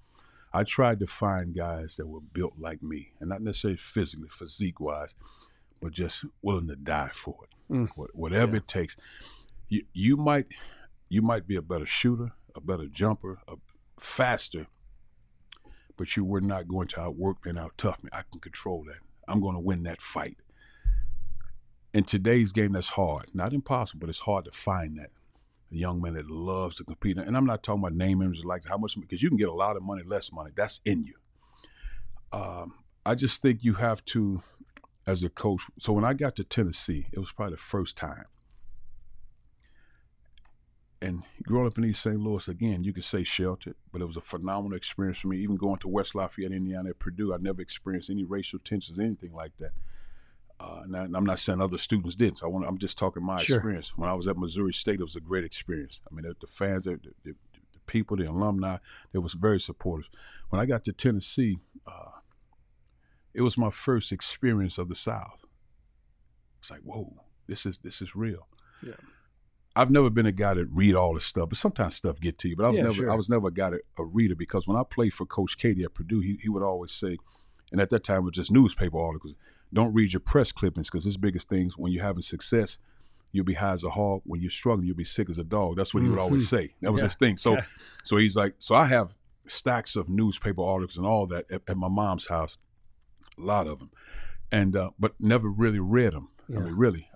I tried to find guys that were built like me, and not necessarily physically, physique-wise, but just willing to die for it. Whatever it takes. You might be a better shooter, a better jumper, faster, but you were not going to outwork me and out-tough me. I can control that. I'm going to win that fight. In today's game, that's hard. Not impossible, but it's hard to find that. A young man that loves to compete. And I'm not talking about name image, like how much, because you can get a lot of money, less money. That's in you. I just think you have to, as a coach. So when I got to Tennessee, it was probably the first time. And growing up in East St. Louis, again, you could say sheltered, but it was a phenomenal experience for me. Even going to West Lafayette, Indiana, at Purdue, I never experienced any racial tensions, anything like that. Now, I'm not saying other students didn't. So I'm just talking my experience. When I was at Missouri State, it was a great experience. I mean, the fans, the people, the alumni, they was very supportive. When I got to Tennessee, it was my first experience of the South. It's like, whoa, this is real.
Yeah.
I've never been a guy that read all this stuff, but sometimes stuff get to you. But I was never a guy a reader, because when I played for Coach Katie at Purdue, he would always say, and at that time it was just newspaper articles, don't read your press clippings, because his biggest things, when you're having success, you'll be high as a hog. When you're struggling, you'll be sick as a dog. That's what he would always say. That was his thing. So he's like, so I have stacks of newspaper articles and all that at my mom's house, a lot of them, and but never really read them. I mean, really.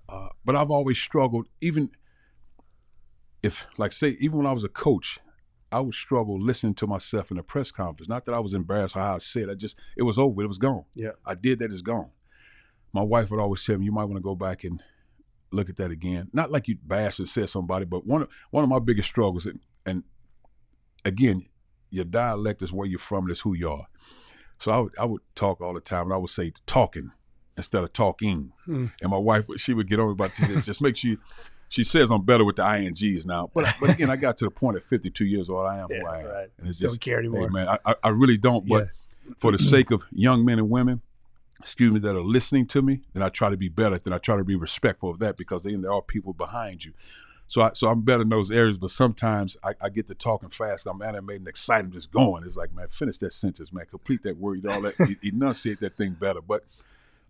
But I've always struggled, even even when I was a coach, I would struggle listening to myself in a press conference. Not that I was embarrassed how I said it, it was over. It was gone.
Yeah.
I did that, it's gone. My wife would always tell me, you might want to go back and look at that again. Not like you bashed and said somebody, but one of my biggest struggles, and again, your dialect is where you're from, and it's who you are. So I would talk all the time, and I would say talking instead of talking. And my wife, she would get on me about this. Just make sure she says I'm better with the INGs now. But again, I got to the point at 52 years old, I am who I am.
Right.
And it's
Don't
just,
care anymore.
hey, man, I really don't. But for the sake of young men and women, that are listening to me, then I try to be better. Then I try to be respectful of that, because there are people behind you. So I'm better in those areas. But sometimes I get to talking fast. I'm animated and excited, just going. It's like, man, finish that sentence, man. Complete that word, all that. Enunciate that thing better. But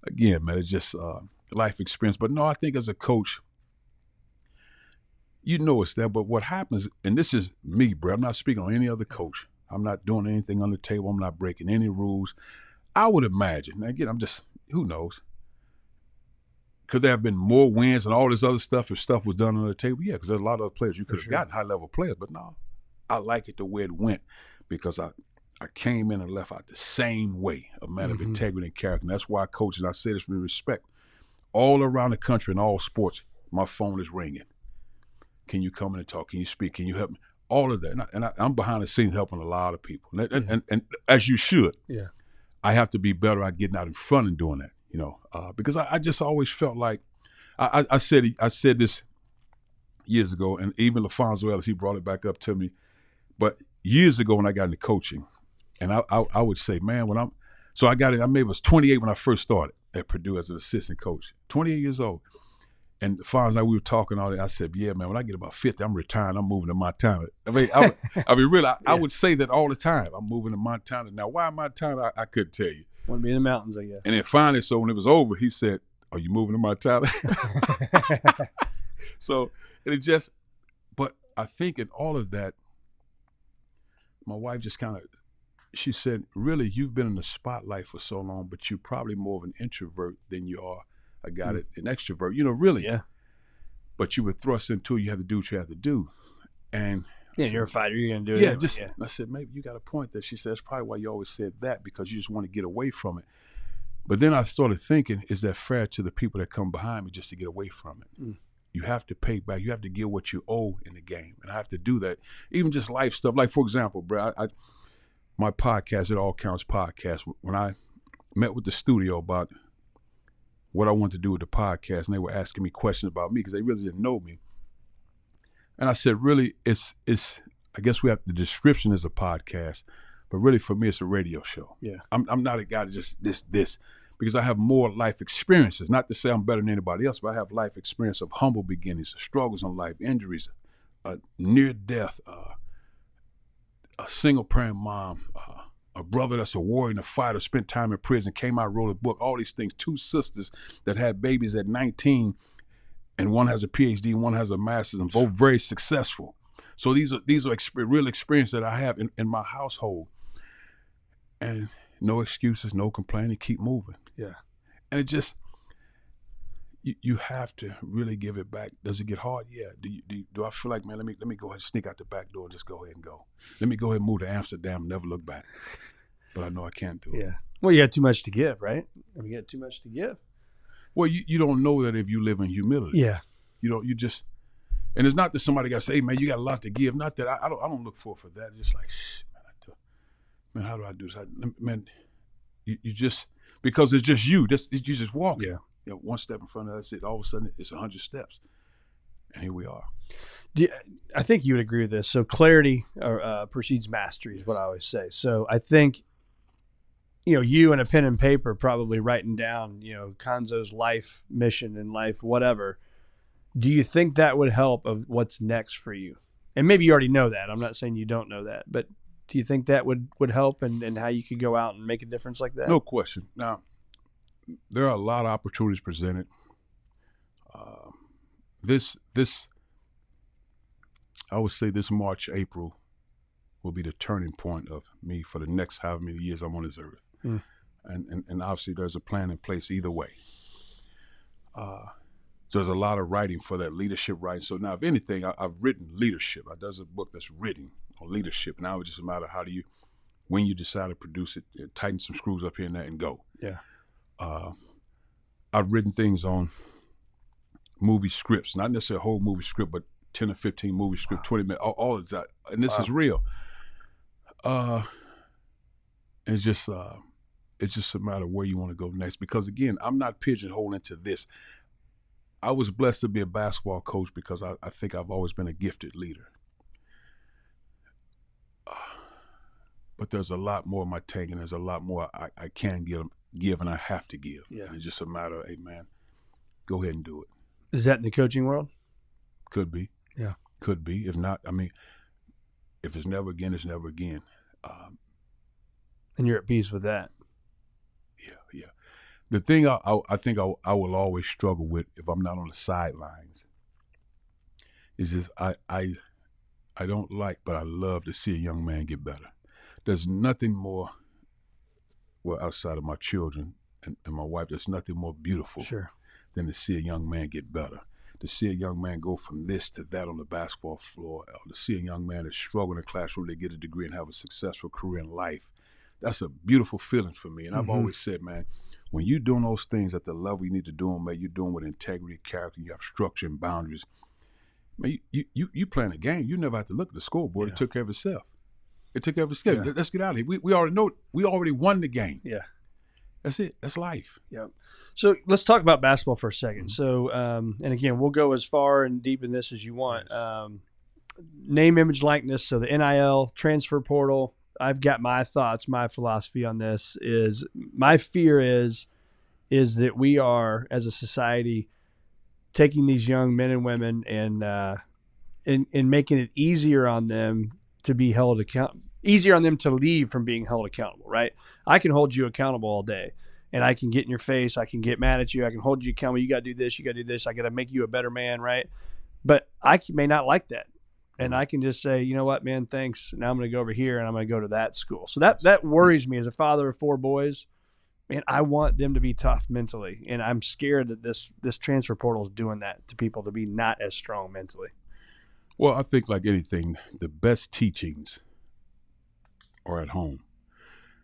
again, man, it's just life experience. But no, I think as a coach, you know it's there. But what happens, and this is me, bro. I'm not speaking on any other coach. I'm not doing anything on the table. I'm not breaking any rules. I would imagine, again, who knows? Could there have been more wins and all this other stuff if stuff was done on the table? Yeah, because there's a lot of other players you could have gotten, high-level players. But no, I like it the way it went, because I came in and left out the same way, a man of integrity and character. And that's why I coach, and I say this with respect. All around the country in all sports, my phone is ringing. Can you come in and talk? Can you speak? Can you help me? All of that. And I'm behind the scenes helping a lot of people. And as you should.
Yeah.
I have to be better at getting out in front and doing that, because I just always felt like I said this years ago, and even LaFonso Ellis, he brought it back up to me. But years ago when I got into coaching, And I would say, man, so I got it. I was 28 when I first started at Purdue as an assistant coach. 28 years old. And Fonz and I, we were talking all that. I said, yeah, man, when I get about 50, I'm retiring. I'm moving to Montana. I mean, really, I would say that all the time. I'm moving to Montana. Now, why Montana? I couldn't tell you.
Want to be in the mountains, I guess.
And then finally, so when it was over, he said, are you moving to Montana? So, but I think in all of that, my wife just she said, really, you've been in the spotlight for so long, but you're probably more of an introvert than you are an extrovert, really.
Yeah.
But you were thrust into it. You had to do what you had to do. And
you're a fighter. You're going to do it.
Yeah, I said, maybe you got a point there. She said, that's probably why you always said that, because you just want to get away from it. But then I started thinking, is that fair to the people that come behind me just to get away from it? Mm. You have to pay back. You have to give what you owe in the game. And I have to do that. Even just life stuff. Like, for example, bro, my podcast, It All Counts podcast, when I met with the studio about what I wanted to do with the podcast, and they were asking me questions about me because they really didn't know me. And I said, really, it's I guess the description is a podcast, but really for me, it's a radio show.
Yeah.
I'm not a guy to just this, because I have more life experiences. Not to say I'm better than anybody else, but I have life experience of humble beginnings, struggles in life, injuries, near death, a single parent mom, a brother that's a warrior and a fighter, spent time in prison, came out, wrote a book, all these things, 2 sisters that had babies at 19, and one has a PhD and one has a master's, and both very successful. So these are real experiences that I have in my household. And no excuses, no complaining, keep moving.
Yeah.
And it just, you have to really give it back. Does it get hard? Yeah. Do I feel like, man, let me go ahead and sneak out the back door and just go ahead and go. Let me go ahead and move to Amsterdam and never look back. But I know I can't do it.
Yeah. Well, you got too much to give, right? You got too much to give.
Well, you don't know that if you live in humility.
Yeah.
And it's not that somebody got to say, hey, man, you got a lot to give. Not that I don't look for that. It's just like, man, how do I do this? Man, you just, because it's just you. You just walk.
Yeah.
One step in front of that's it. All of a sudden, it's 100 steps. And here we are.
I think you would agree with this. So clarity precedes mastery is what I always say. So I think, you and a pen and paper probably writing down, Cuonzo's life mission in life, whatever. Do you think that would help of what's next for you? And maybe you already know that. I'm not saying you don't know that. But do you think that would help and how you could go out and make a difference like that?
No question. Now, there are a lot of opportunities presented. I would say this March, April will be the turning point of me for the next however many years I'm on this earth. Mm. And obviously there's a plan in place either way. So there's a lot of writing for that, leadership writing. So now, if anything, I've written leadership. There's a book that's written on leadership. Now it's just a matter of when you decide to produce it, tighten some screws up here and there and go.
Yeah.
I've written things on movie scripts, not necessarily a whole movie script, but 10 or 15 movie script, 20 minutes, all of that. And this is real. It's just a matter of where you want to go next. Because again, I'm not pigeonholed into this. I was blessed to be a basketball coach because I think I've always been a gifted leader. But there's a lot more in my tank, and there's a lot more I can give and I have to give.
Yeah.
It's just a matter of, hey, man, go ahead and do it.
Is that in the coaching world?
Could be.
Yeah.
Could be. If not, if it's never again, it's never again.
And you're at peace with that.
Yeah. The thing I think I will always struggle with if I'm not on the sidelines is just I don't like, but I love to see a young man get better. There's nothing more, outside of my children and my wife, there's nothing more beautiful than to see a young man get better. To see a young man go from this to that on the basketball floor, or to see a young man that's struggling in the classroom to get a degree and have a successful career in life. That's a beautiful feeling for me. And I've always said, man, when you're doing those things at the level you need to do them, man, you're doing with integrity, character, you have structure and boundaries. Man, you playing a game. You never have to look at the scoreboard. Yeah. It took care of itself. It took care of itself. Yeah. Let's get out of here. We already know. We already won the game.
Yeah.
That's it. That's life.
Yeah. So let's talk about basketball for a second. So, and again, we'll go as far and deep in this as you want. Yes. Name, image, likeness. So the NIL, transfer portal, I've got my thoughts, my philosophy on this is my fear is that we are, as a society, taking these young men and women and making it easier on them to be held accountable, easier on them to leave from being held accountable, right? I can hold you accountable all day, and I can get in your face. I can get mad at you. I can hold you accountable. You got to do this. You got to do this. I got to make you a better man, right? But I may not like that. And I can just say, you know what, man, thanks. Now I'm going to go over here and I'm going to go to that school. So that worries me as a father of 4 boys. Man, I want them to be tough mentally. And I'm scared that this transfer portal is doing that to people, to be not as strong mentally.
Well, I think like anything, the best teachings are at home.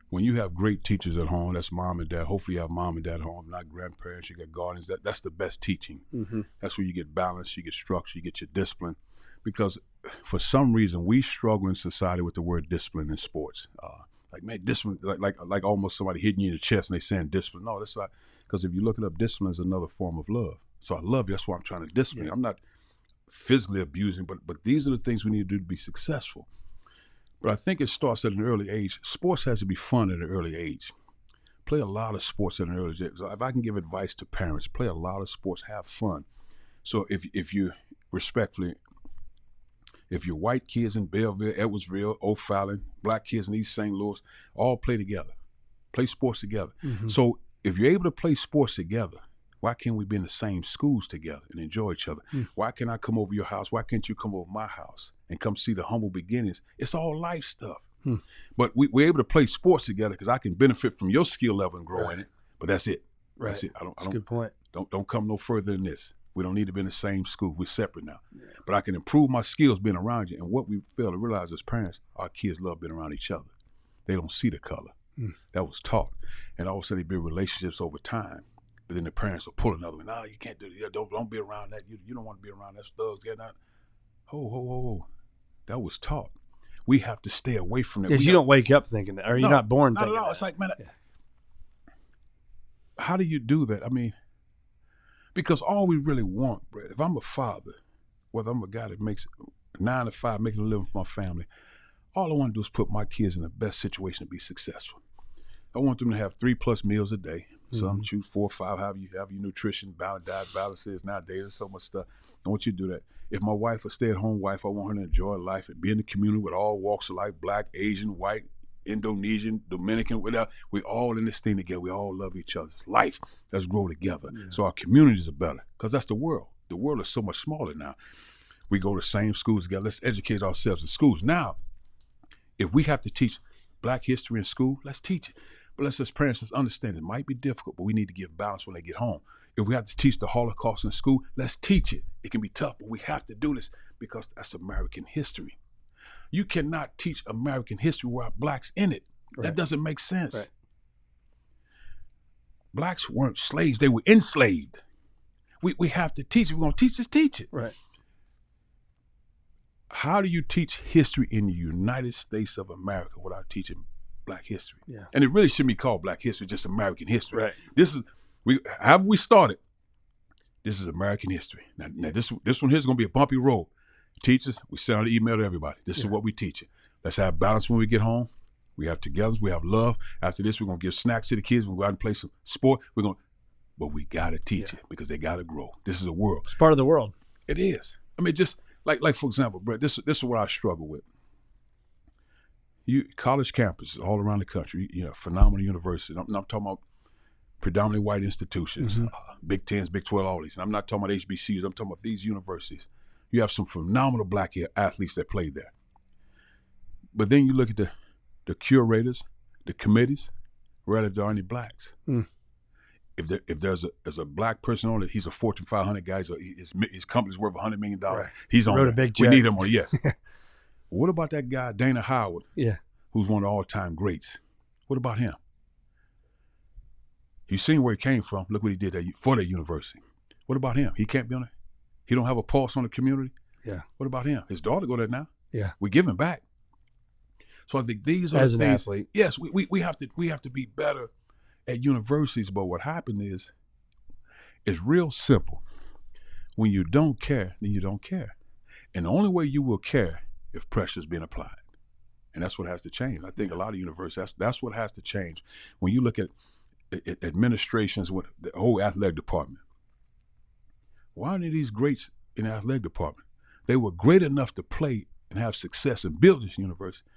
When you have great teachers at home, that's mom and dad. Hopefully you have mom and dad at home, not grandparents, you got guardians. That's the best teaching. Mm-hmm. That's where you get balance, you get structure, you get your discipline. Because for some reason, we struggle in society with the word discipline in sports. Like, man, discipline, like almost somebody hitting you in the chest and they saying discipline. No, that's not, because if you look it up, discipline is another form of love. So I love you. That's why I'm trying to discipline. Yeah. I'm not physically abusing, but these are the things we need to do to be successful. But I think it starts at an early age. Sports has to be fun at an early age. Play a lot of sports at an early age. So if I can give advice to parents, play a lot of sports, have fun. So if you respectfully, if your white kids in Belleville, Edwardsville, O'Fallon, black kids in East St. Louis, all play together, play sports together. Mm-hmm. So if you're able to play sports together, why can't we be in the same schools together and enjoy each other? Mm. Why can't I come over your house? Why can't you come over my house and come see the humble beginnings? It's all life stuff. Mm. But we're able to play sports together because I can benefit from your skill level and grow in it. But that's it.
Right.
That's it.
That's a good point.
Don't come no further than this. We don't need to be in the same school. We're separate now. Yeah. But I can improve my skills being around you. And what we fail to realize as parents, our kids love being around each other. They don't see the color. Mm. That was taught. And all of a sudden they build relationships over time. But then the parents will pull another one. No, you can't do that. Don't be around that. You don't want to be around that thugs. Get out. Ho. That was taught. We have to stay away from that.
Because you don't wake up thinking that, or you're not born thinking that.
Not at all. It's like, man, how do you do that? I mean, because all we really want, Brett, if I'm a father, whether I'm a guy that makes 9 to 5, making a living for my family, all I want to do is put my kids in the best situation to be successful. I want them to have 3+ meals a day. Some choose 4 or 5, have your nutrition, diet balances nowadays. There's so much stuff. I want you to do that. If my wife, a stay-at-home wife, I want her to enjoy life and be in the community with all walks of life, black, Asian, white, Indonesian, Dominican, whatever. We all in this thing together. We all love each other. It's life. Let's grow together. Yeah. So our communities are better because that's the world. The world is so much smaller now. We go to the same schools together. Let's educate ourselves in schools. Now, if we have to teach black history in school, let's teach it. But let's as parents, let's understand it might be difficult, but we need to give balance when they get home. If we have to teach the Holocaust in school, let's teach it. It can be tough, but we have to do this because that's American history. You cannot teach American history without blacks in it. Right. That doesn't make sense. Right. Blacks weren't slaves. They were enslaved. We have to teach it. We're going to teach it.
Right.
How do you teach history in the United States of America without teaching black history?
Yeah.
And it really shouldn't be called black history, just American history.
Right.
This is, however we started, this is American history. Now this one here is going to be a bumpy road. Teachers, we send out an email to everybody. This is what we teach it. Let's have balance when we get home. We have togetherness. We have love. After this, we're going to give snacks to the kids. We're going to go out and play some sport. But we got to teach it because they got to grow. This is a world.
It's part of the world.
It is. I mean, just like for example, Brett, this is what I struggle with. College campuses all around the country, phenomenal universities. I'm talking about predominantly white institutions, Big 10s, Big 12, all these. And I'm not talking about HBCUs. I'm talking about these universities. You have some phenomenal black athletes that play there. But then you look at the curators, the committees, rarely there are any blacks. Mm. If there's a black person on it, he's a Fortune 500 guy. His company's worth $100 million. Right. He's on it. We need him on, yes. What about that guy, Dana Howard, who's one of the all-time greats? What about him? You've seen where he came from. Look what he did for that university. What about him? He can't be on it. He don't have a pulse on the community.
Yeah.
What about him? His daughter go there now.
Yeah.
We give him back. So I think these are
as
the
an
things.
Athlete.
Yes, we have to be better at universities. But what happened is, it's real simple. When you don't care, then you don't care, and the only way you will care if pressure is being applied. And that's what has to change. I think a lot of universities, that's what has to change. When you look at administrations with the whole athletic department, why aren't these greats in the athletic department? They were great enough to play and have success and build this university,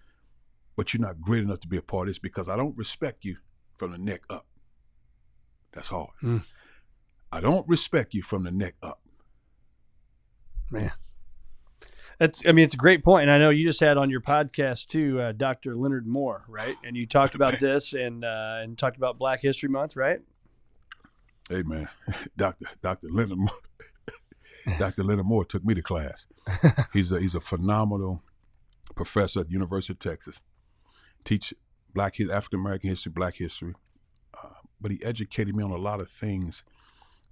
but you're not great enough to be a part of this because I don't respect you from the neck up. That's hard. I don't respect you from the neck up.
Man. It's a great point. And I know you just had on your podcast too, Dr. Leonard Moore, right? And you talked about this and talked about Black History Month, right?
Hey man, Dr. Leonard Moore. Dr. Leonard Moore took me to class. He's a phenomenal professor at the University of Texas. Teach African American history, Black history. But he educated me on a lot of things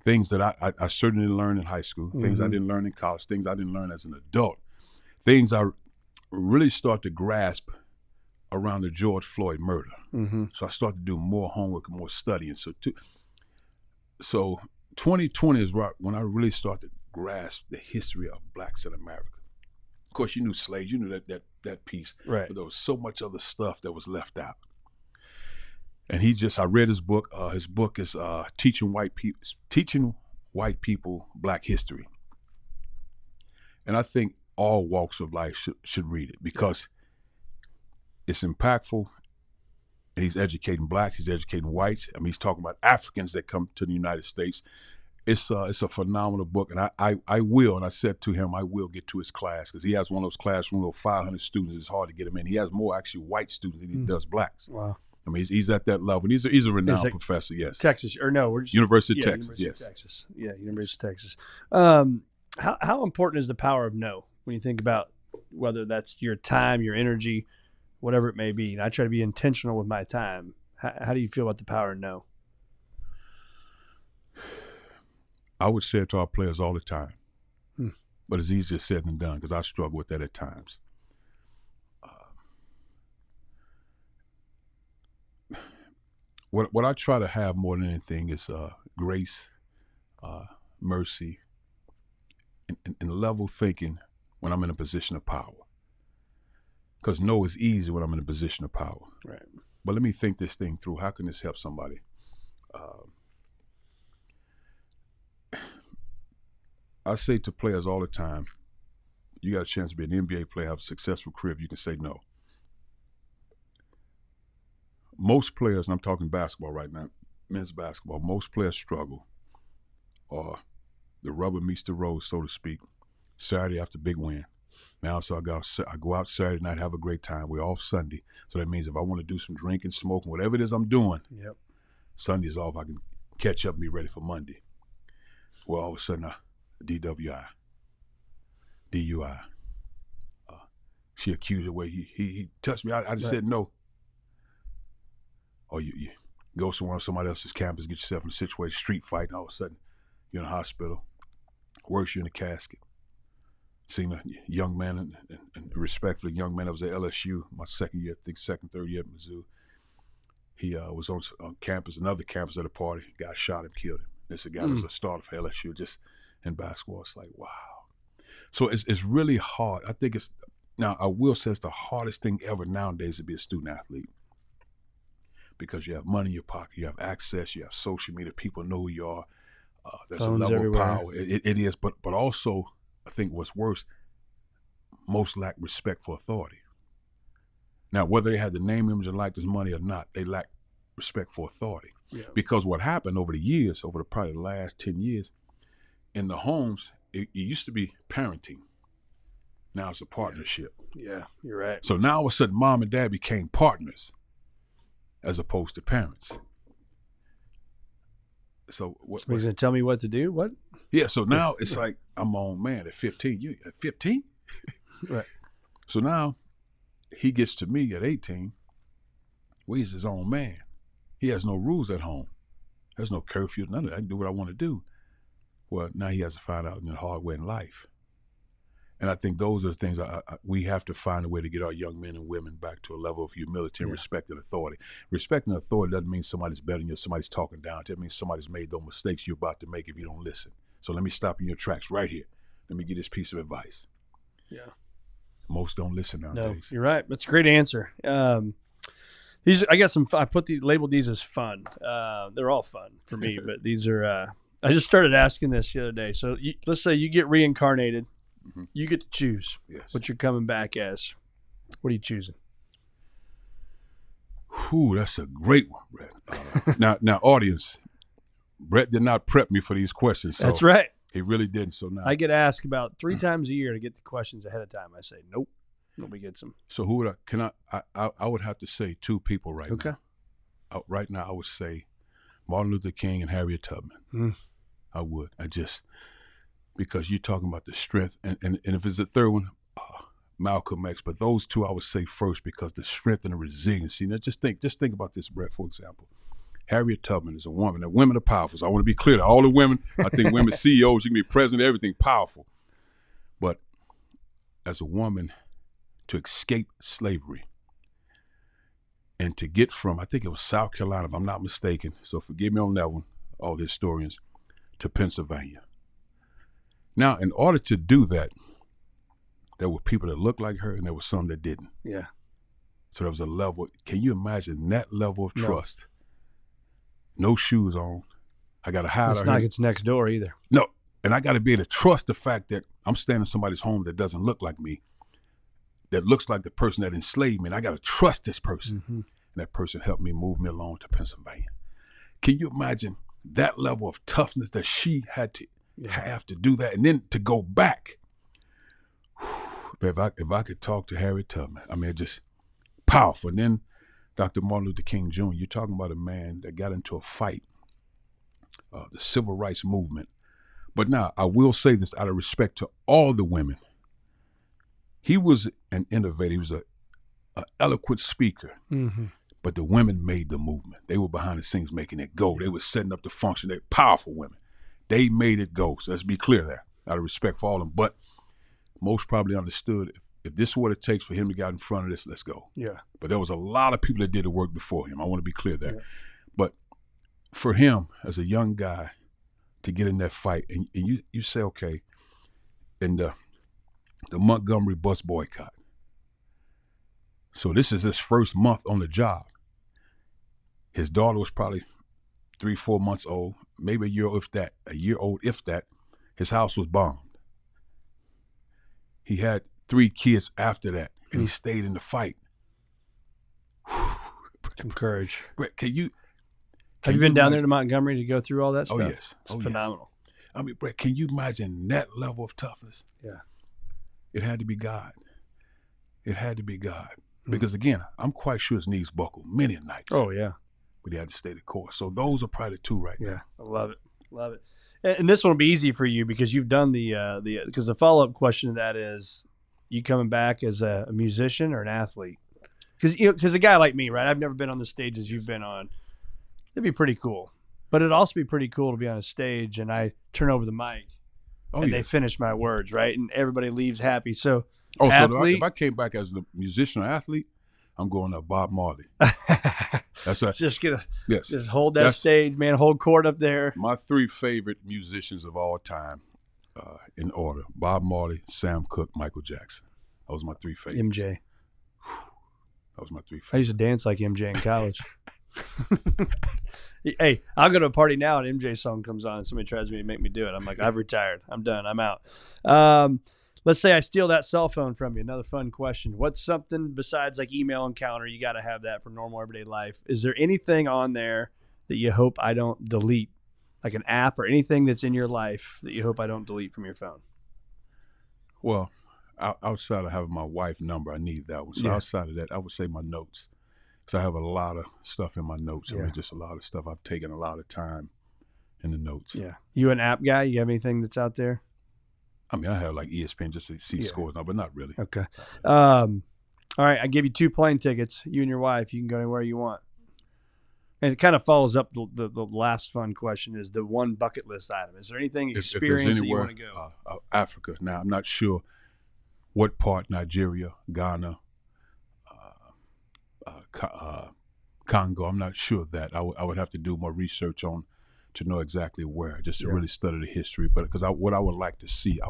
that I certainly didn't learn in high school, things I didn't learn in college, things I didn't learn as an adult, things I really start to grasp around the George Floyd murder. So I started to do more homework and more studying. So 2020 is right when I really started to grasp the history of blacks in America. Of course, you knew slaves, you knew that piece,
right? But
there was so much other stuff that was left out. And I read his book. His book is Teaching White People Black History. And I think all walks of life should read it because it's impactful. And he's educating blacks, he's educating whites. I mean, he's talking about Africans that come to the United States. It's a phenomenal book, and I will, and I said to him, I will get to his class because he has one of those classrooms of 500 students. It's hard to get him in. He has more actually white students than he does blacks. Wow. I mean, he's at that level. And he's a renowned professor, yes.
Texas, or no, we're just
University of Texas, yes.
Texas. Yeah, University of Texas. How important is the power of no when you think about whether that's your time, your energy, whatever it may be? And I try to be intentional with my time. How do you feel about the power of no?
I would say it to our players all the time, but it's easier said than done because I struggle with that at times. What I try to have more than anything is grace, mercy, and level thinking when I'm in a position of power. Because no is easy when I'm in a position of power.
Right.
But let me think this thing through. How can this help somebody? I say to players all the time, you got a chance to be an NBA player, have a successful career if you can say no. Most players, and I'm talking basketball right now, men's basketball, most players struggle, or the rubber meets the road, so to speak, Saturday after big win. Now, so I go out Saturday night, have a great time. We're off Sunday. So that means if I want to do some drinking, smoking, whatever it is I'm doing, Sunday is off. I can catch up and be ready for Monday. Well, all of a sudden, DWI, DUI. She accused the way he touched me. I just said no. Or you go somewhere on somebody else's campus, get yourself in a situation, street fight, and all of a sudden you're in a hospital. Worse, you're in a casket. Seen a young man, and respectfully, young man that was at LSU, my second year, I think third year at Mizzou. He was on campus, another campus at a party. Guy shot him, killed him. This guy was a starter for LSU, just in basketball. It's like, wow. So it's really hard. I think now I will say it's the hardest thing ever nowadays to be a student athlete. Because you have money in your pocket, you have access, you have social media, people know who you are. There's
Phones
a level
everywhere.
of power. It is, but also, I think what's worse, most lack respect for authority. Now, whether they had the name, image, and likeness, money or not, they lack respect for authority. Yeah. Because what happened over the years, probably the last 10 years, in the homes, it used to be parenting. Now it's a partnership.
Yeah, you're right.
So now all of a sudden, mom and dad became partners as opposed to parents. So
Somebody's going to tell me what to do? What?
Yeah, so now it's like, I'm on, man, at 15. You at 15?
Right.
So now he gets to me at 18. Well, he's his own man. He has no rules at home. There's no curfew, none of that. I can do what I want to do. Well, now he has to find out in the hard way in life. And I think those are the things we have to find a way to get our young men and women back to a level of humility and respect and authority. Respecting authority doesn't mean somebody's better than you, somebody's talking down to you. It means somebody's made those mistakes you're about to make if you don't listen. So let me stop you in your tracks right here. Let me give this piece of advice.
Yeah.
Most don't listen
No,
nowadays.
you're right. That's a great answer. These, I got some. I labeled these as fun. They're all fun for me, but these are. I just started asking this the other day. So let's say you get reincarnated, you get to choose what you're coming back as. What are you choosing?
Whew, that's a great one, Brett. Now, audience, Brett did not prep me for these questions. So
That's right.
He really didn't. So now
I get asked about 3 times a year to get the questions ahead of time. I say nope. Nobody gets them.
So who would I would have to say 2 people right
Okay.
now. Right now, I would say Martin Luther King and Harriet Tubman. I would. Because you're talking about the strength, and if it's a third one, Malcolm X. But those 2 I would say first because the strength and the resiliency. Now, just think about this, Brett. For example, Harriet Tubman is a woman. Now, women are powerful. So I want to be clear to all the women. I think women CEOs, you can be president, everything powerful. But as a woman, to escape slavery and to get from, I think it was South Carolina, if I'm not mistaken, so forgive me on that one, all the historians, to Pennsylvania. Now, in order to do that, there were people that looked like her and there were some that didn't.
Yeah.
So there was a level, can you imagine that level of trust? No shoes on. I got to hide.
It's not like it's next door either.
No. And I got to be able to trust the fact that I'm standing in somebody's home that doesn't look like me, that looks like the person that enslaved me. And I got to trust this person. And that person helped me move me along to Pennsylvania. Can you imagine that level of toughness that she had to have to do that? And then to go back. But if I could talk to Harriet Tubman, I mean, just powerful. And then Dr. Martin Luther King Jr., you're talking about a man that got into a fight, the civil rights movement. But now, I will say this out of respect to all the women. He was an innovator. He was an eloquent speaker. But the women made the movement. They were behind the scenes making it go. They were setting up the function. They're powerful women. They made it go. So let's be clear there, out of respect for all of them. But most probably understood, if this is what it takes for him to get in front of this, let's go. Yeah. But there was a lot of people that did the work before him. I want to be clear there. Yeah. But for him, as a young guy, to get in that fight, and you say, okay, in the Montgomery bus boycott. So this is his first month on the job. His daughter was probably 3-4 months old, maybe a year old if that. His house was bombed. He had 3 kids after that, and he stayed in the fight.
Some courage.
Brett,
have you been down there to Montgomery to go through all that stuff?
Oh, yes.
It's phenomenal.
Yes. I mean, Brett, can you imagine that level of toughness?
Yeah.
It had to be God. It had to be God. Because, again, I'm quite sure his knees buckled many nights.
Oh, yeah.
But he had to stay the course. So those are probably the 2 right now.
Yeah, I love it. Love it. And this one will be easy for you because you've done because the follow-up question to that is, you coming back as a musician or an athlete? Because a guy like me, right, I've never been on the stages you've been on. It'd be pretty cool. But it'd also be pretty cool to be on a stage and I turn over the mic and they finish my words, right? And everybody leaves happy. So, athlete,
if I came back as a musician or athlete, I'm going up Bob Marley. That's right.
Just hold that stage, man. Hold court up there.
My 3 favorite musicians of all time, in order: Bob Marley, Sam Cooke, Michael Jackson. Those are my 3 favorites.
MJ.
That was my 3 favorites.
I used to dance like MJ in college. Hey, I'll go to a party now and MJ song comes on and somebody tries to make me do it. I'm like, I've retired. I'm done. I'm out. Let's say I steal that cell phone from you. Another fun question. What's something besides like email and calendar? You got to have that for normal everyday life. Is there anything on there that you hope I don't delete? Like an app or anything that's in your life that you hope I don't delete from your phone?
Well, outside of having my wife's number, I need that one. So outside of that, I would say my notes. So I have a lot of stuff in my notes. I mean, just a lot of stuff. I've taken a lot of time in the notes. Yeah.
You an app guy? You have anything that's out there?
I mean, I have like ESPN just to see scores now, but not really.
Okay. All right. I give you 2 plane tickets. You and your wife. You can go anywhere you want. And it kind of follows up the last fun question is the one bucket list item. Is there anything experience that you want to go?
Africa. Now, I'm not sure what part, Nigeria, Ghana, Congo. I'm not sure of that. I would have to do more research on to know exactly where, just to really study the history. But because what I would like to see,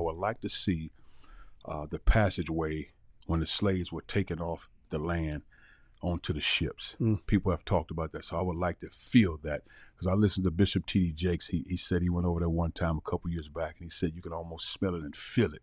the passageway when the slaves were taken off the land onto the ships. People have talked about that, so I would like to feel that, because I listened to Bishop T.D. Jakes. He said he went over there one time a couple years back, and he said you can almost smell it and feel it.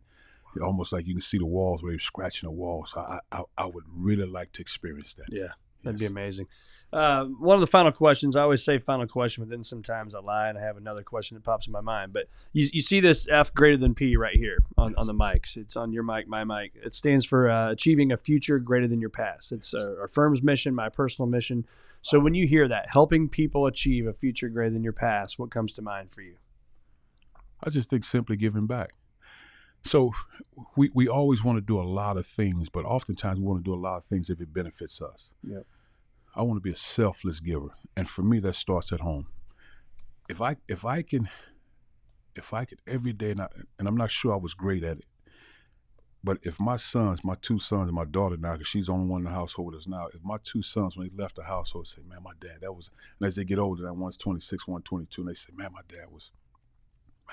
Almost like you can see the walls where he was scratching the walls. So I would really like to experience that.
Yeah, that'd be amazing. One of the final questions, I always say final question, but then sometimes I lie and I have another question that pops in my mind. But you see this F greater than P right here on the mics. It's on your mic, my mic. It stands for achieving a future greater than your past. It's our firm's mission, my personal mission. So when you hear that, helping people achieve a future greater than your past, what comes to mind for you?
I just think simply giving back. So we always want to do a lot of things, but oftentimes we want to do a lot of things if it benefits us.
Yep.
I want to be a selfless giver, and for me that starts at home. If I could every day, and I'm not sure I was great at it, but if my two sons and my daughter now, because she's the only one in the household with us now, if my two sons, when they left the household, say, man, my dad, that was, and as they get older, that one's 26, one's 22, and they say, man, my dad was,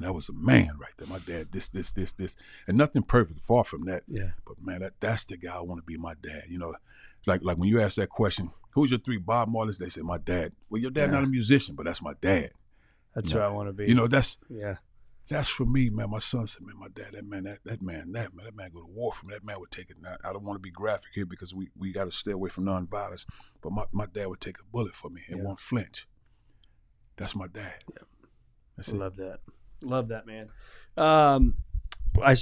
man, that was a man right there. My dad, this, and nothing perfect, far from that.
Yeah.
But man, that's the guy I want to be, my dad. You know, like when you ask that question, who's your three Bob Marleys? They say, my dad. Well, your dad not a musician, but that's my dad.
That's who I want to be.
You know, that's for me, man. My son said, man, my dad, that man go to war for me. That man would take it. Now, I don't want to be graphic here because we got to stay away from nonviolence, but my dad would take a bullet for me and won't flinch. That's my dad.
Yeah. Love that. Love that, man. I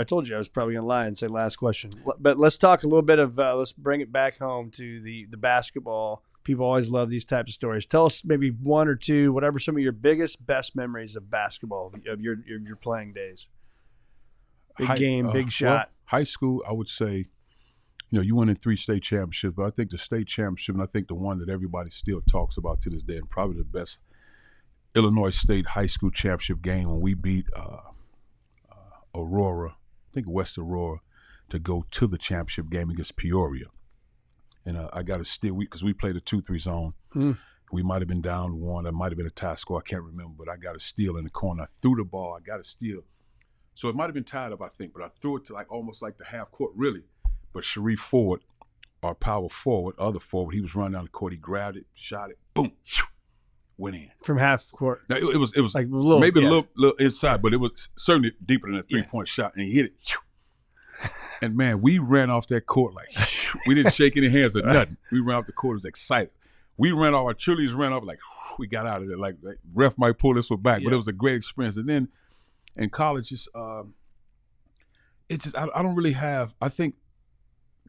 told you I was probably going to lie and say last question. But let's talk a little bit of, let's bring it back home to the basketball. People always love these types of stories. Tell us maybe one or two, whatever some of your biggest, best memories of basketball, of your playing days. Big shot.
Well, high school, I would say, you know, you won in 3 state championships, but I think the state championship, and I think the one that everybody still talks about to this day, and probably the best Illinois State high school championship game when we beat Aurora, I think West Aurora, to go to the championship game against Peoria. And I got a steal because we played a 2-3 zone. We might have been down 1. It might have been a tie score. I can't remember, but I got a steal in the corner. I threw the ball. I got a steal. So it might have been tied up, I think, but I threw it to almost like the half court, really. But Sharif Ford, our power forward, other forward, he was running down the court. He grabbed it, shot it, boom, went in
from half court.
Now, it was
like a
little inside, but it was certainly deeper than a 3-point shot, and he hit it. And man, we ran off that court like we didn't shake any hands or nothing. We ran off the court, was excited. We ran off, our cheerleaders ran off like we got out of there. Like ref might pull this one back, but it was a great experience. And then in college, I don't really have. I think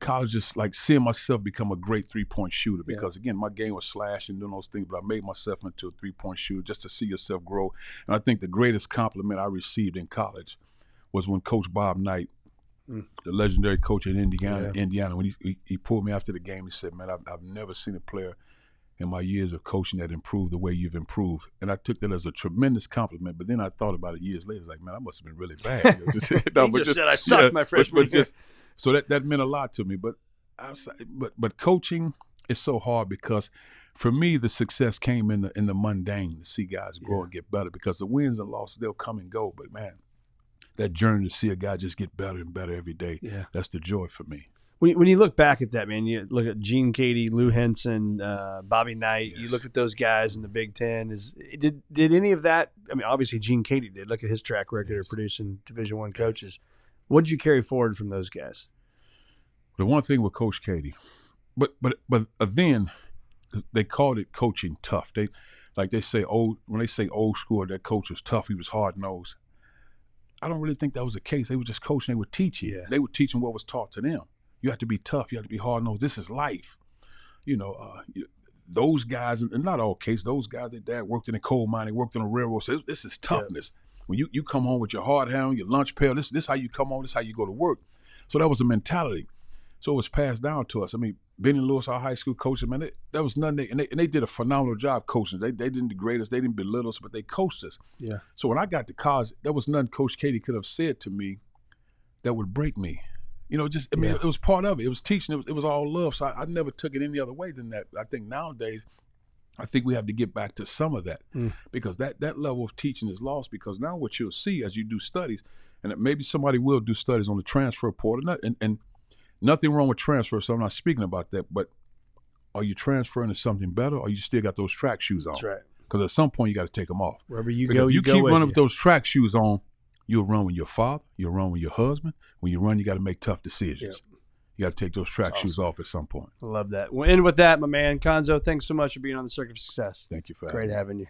college is like seeing myself become a great 3-point shooter because again, my game was slashing and doing those things, but I made myself into a 3-point shooter just to see yourself grow. And I think the greatest compliment I received in college was when Coach Bob Knight, the legendary coach in Indiana, when he pulled me after the game, he said, man, I've never seen a player in my years of coaching that improved the way you've improved. And I took that as a tremendous compliment, but then I thought about it years later, like, man, I must have been really bad.
He just said I sucked my freshman year.
So that meant a lot to me. But coaching is so hard because for me, the success came in the mundane, to see guys grow and get better, because the wins and losses, they'll come and go. But man, that journey to see a guy just get better and better every day, that's the joy for me.
When you look back at that, man, you look at Gene Cady, Lou Henson, Bobby Knight, you look at those guys in the Big Ten. Did any of that, I mean, obviously Gene Cady did. Look at his track record of producing Division I coaches. What did you carry forward from those guys?
The one thing with Coach Cady, but then they called it coaching tough. When they say old school, that coach was tough, he was hard-nosed. I don't really think that was the case. They were just coaching. They were teaching. Yeah. They were teaching what was taught to them. You have to be tough. You have to be hard-nosed. This is life. You know, those guys, and not all cases, those guys, their dad worked in a coal mine, they worked on a railroad. So this is toughness. Yeah. When you come home with your hard hand, your lunch pail, this how you come home, this how you go to work. So that was a mentality. So it was passed down to us. I mean, Benny Lewis, our high school coach, man, that was nothing. And they did a phenomenal job coaching. They didn't degrade us. They didn't belittle us, but they coached us. Yeah. So when I got to college, there was nothing Coach Cady could have said to me that would break me. You know, it was part of it. It was teaching. It was all love. So I never took it any other way than that. I think nowadays, I think we have to get back to some of that because that level of teaching is lost, because now what you'll see as you do studies, and maybe somebody will do studies on the transfer portal, and Nothing wrong with transfer, so I'm not speaking about that. But are you transferring to something better, or you still got those track shoes on?
That's right.
Because at some point you got to take them off.
Wherever you
Because
go,
if you
go
keep
with
running
you.
with those track shoes on, you'll run with your father. You'll run with your husband. When you run, you got to make tough decisions.
Yep.
You got to take those track
That's
shoes
awesome.
off at some point.
I love that. We'll end with that, my man. Cuonzo, thanks so much for being on the Circuit of Success.
Thank you for
Great
having me.
having you.